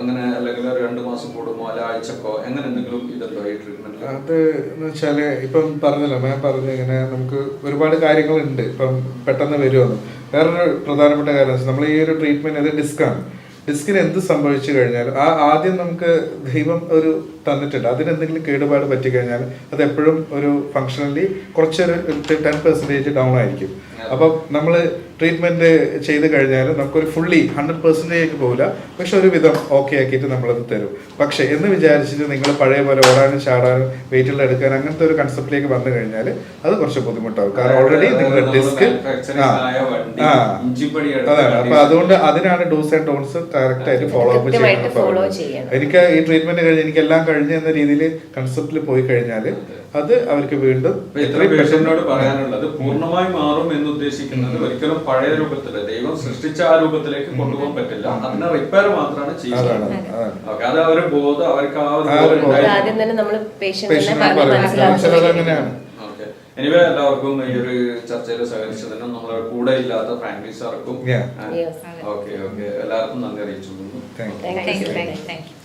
അങ്ങനെ അല്ലെങ്കിൽ 2 മാസം കൂടുമ്പോ അല്ല ആഴ്ചക്കോ അങ്ങനെ എന്തെങ്കിലും ഇതുണ്ടോ ഈ ട്രീറ്റ്മെന്റ്? അത് എന്ന് വെച്ചാല് ഇപ്പം പറഞ്ഞല്ലോ മാം പറഞ്ഞു, ഇങ്ങനെ നമുക്ക് ഒരുപാട് കാര്യങ്ങളുണ്ട്. ഇപ്പം പെട്ടെന്ന് വരുമെന്ന്. വേറൊരു പ്രധാനപ്പെട്ട കാര്യം നമ്മൾ ഈ ഒരു ട്രീറ്റ്മെന്റ് അത് ഡിസ്കാണ്. ഡിസ്കിന് എന്ത് സംഭവിച്ചു കഴിഞ്ഞാലും ആദ്യം നമുക്ക് ദൈവം ഒരു തന്നിട്ടുണ്ട്, അതിനെന്തെങ്കിലും കേടുപാട് പറ്റിക്കഴിഞ്ഞാൽ അത് എപ്പോഴും ഒരു ഫങ്ഷണലി കുറച്ചൊരു 10% ഡൗൺ ആയിരിക്കും. അപ്പം നമ്മൾ ട്രീറ്റ്മെന്റ് ചെയ്ത് കഴിഞ്ഞാൽ നമുക്കൊരു ഫുള്ളി 100% പോകില്ല, പക്ഷെ ഒരു വിധം ഓക്കെ ആക്കിയിട്ട് നമ്മളത് തരും. പക്ഷെ എന്ന് വിചാരിച്ചിട്ട് നിങ്ങൾ പഴയ പോലെ ഓടാനും ചാടാനും വെയിറ്റുള്ള എടുക്കാൻ അങ്ങനത്തെ ഒരു കൺസെപ്റ്റിലേക്ക് വന്നു കഴിഞ്ഞാൽ അത് കുറച്ച് ബുദ്ധിമുട്ടാവും. കാരണം ഓൾറെഡി നിങ്ങളുടെ ഡിസ്ക് അതാണ്. അപ്പൊ അതുകൊണ്ട് അതിനാണ് ഡൂസ് ആൻഡ് ഡോൺസ് കറക്റ്റ് ആയിട്ട് ഫോളോ അപ്പ് ചെയ്യണം. എനിക്ക് ഈ ട്രീറ്റ്മെന്റ് കഴിഞ്ഞ് എനിക്കെല്ലാം കഴിഞ്ഞ എന്ന രീതിയിൽ കൺസെപ്റ്റിൽ പോയി കഴിഞ്ഞാൽ അത് അവർക്ക് വീണ്ടും പേഷ്യന്റിനോട് പറയാനുള്ളത് പൂർണ്ണമായി മാറും എന്ന് ഉദ്ദേശിക്കുന്നത് ഒരിക്കലും പഴയ രൂപത്തില് ദൈവം സൃഷ്ടിച്ച ആ രൂപത്തിലേക്ക് കൊണ്ടുപോകാൻ പറ്റില്ല. അതിനെ റിപ്പയർ മാത്രമാണ് ചെയ്യുന്നത്. അത് അവര് ബോധം അവർക്ക് ആദ്യം തന്നെ നമ്മൾ എനിവേ എല്ലാവർക്കും ഈ ഒരു ചർച്ചയിൽ സഹകരിച്ചതിനും നമ്മളെ കൂടെ ഇല്ലാത്ത ഫ്രാങ്ക്ലി സാർക്കും ഓക്കെ എല്ലാവർക്കും നന്ദി അറിയിച്ചു. Thank you.